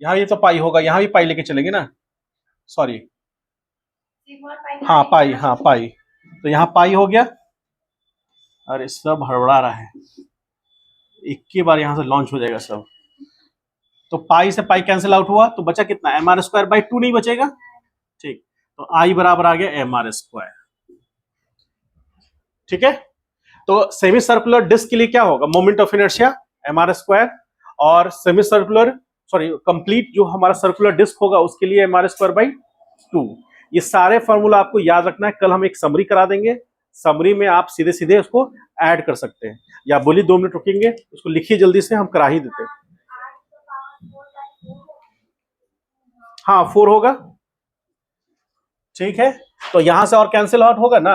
यहां ये तो पाई होगा, यहां भी पाई लेके चलेंगे ना, सॉरी, हाँ पाई, तो यहाँ पाई हो गया, अरे सब हड़बड़ा रहा है, एक ही बार यहां से लॉन्च हो जाएगा सब, तो पाई से पाई कैंसिल आउट हुआ, तो बचा कितना, एम आर स्क्वायर बाई 2 नहीं बचेगा, ठीक, तो आई बराबर आ गया एम आर स्क्वायर, ठीक है। तो सेमी सर्कुलर डिस्क के लिए क्या होगा, moment of inertia M R square, और सेमी सर्कुलर कंप्लीट जो हमारा सर्कुलर डिस्क होगा उसके लिए एम आर स्क्वायर बाई 2। ये सारे फॉर्मूला आपको याद रखना है, कल हम एक समरी करा देंगे, समरी में आप सीधे सीधे उसको ऐड कर सकते हैं, या बोलिए 2 मिनट रुकेंगे, उसको लिखिए जल्दी से, हम करा ही देते हैं। हाँ 4 होगा, ठीक है, तो यहां से और कैंसिल आउट होगा ना,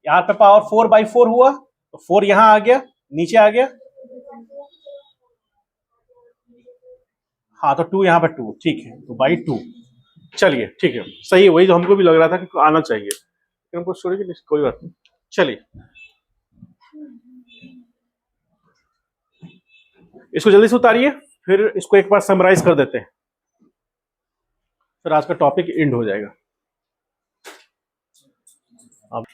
यहाँ पे पावर 4/4 हुआ, तो 4 यहां आ गया, नीचे आ गया, हाँ तो 2 यहाँ पे 2, ठीक है, तो बाई 2, चलिए ठीक है, सही है, वही जो हमको भी लग रहा था कि आना चाहिए, हमको छोड़िए, कोई बात नहीं, चलिए इसको जल्दी से उतारिए, फिर इसको एक बार समराइज कर देते हैं, फिर आज का टॉपिक एंड हो जाएगा। अब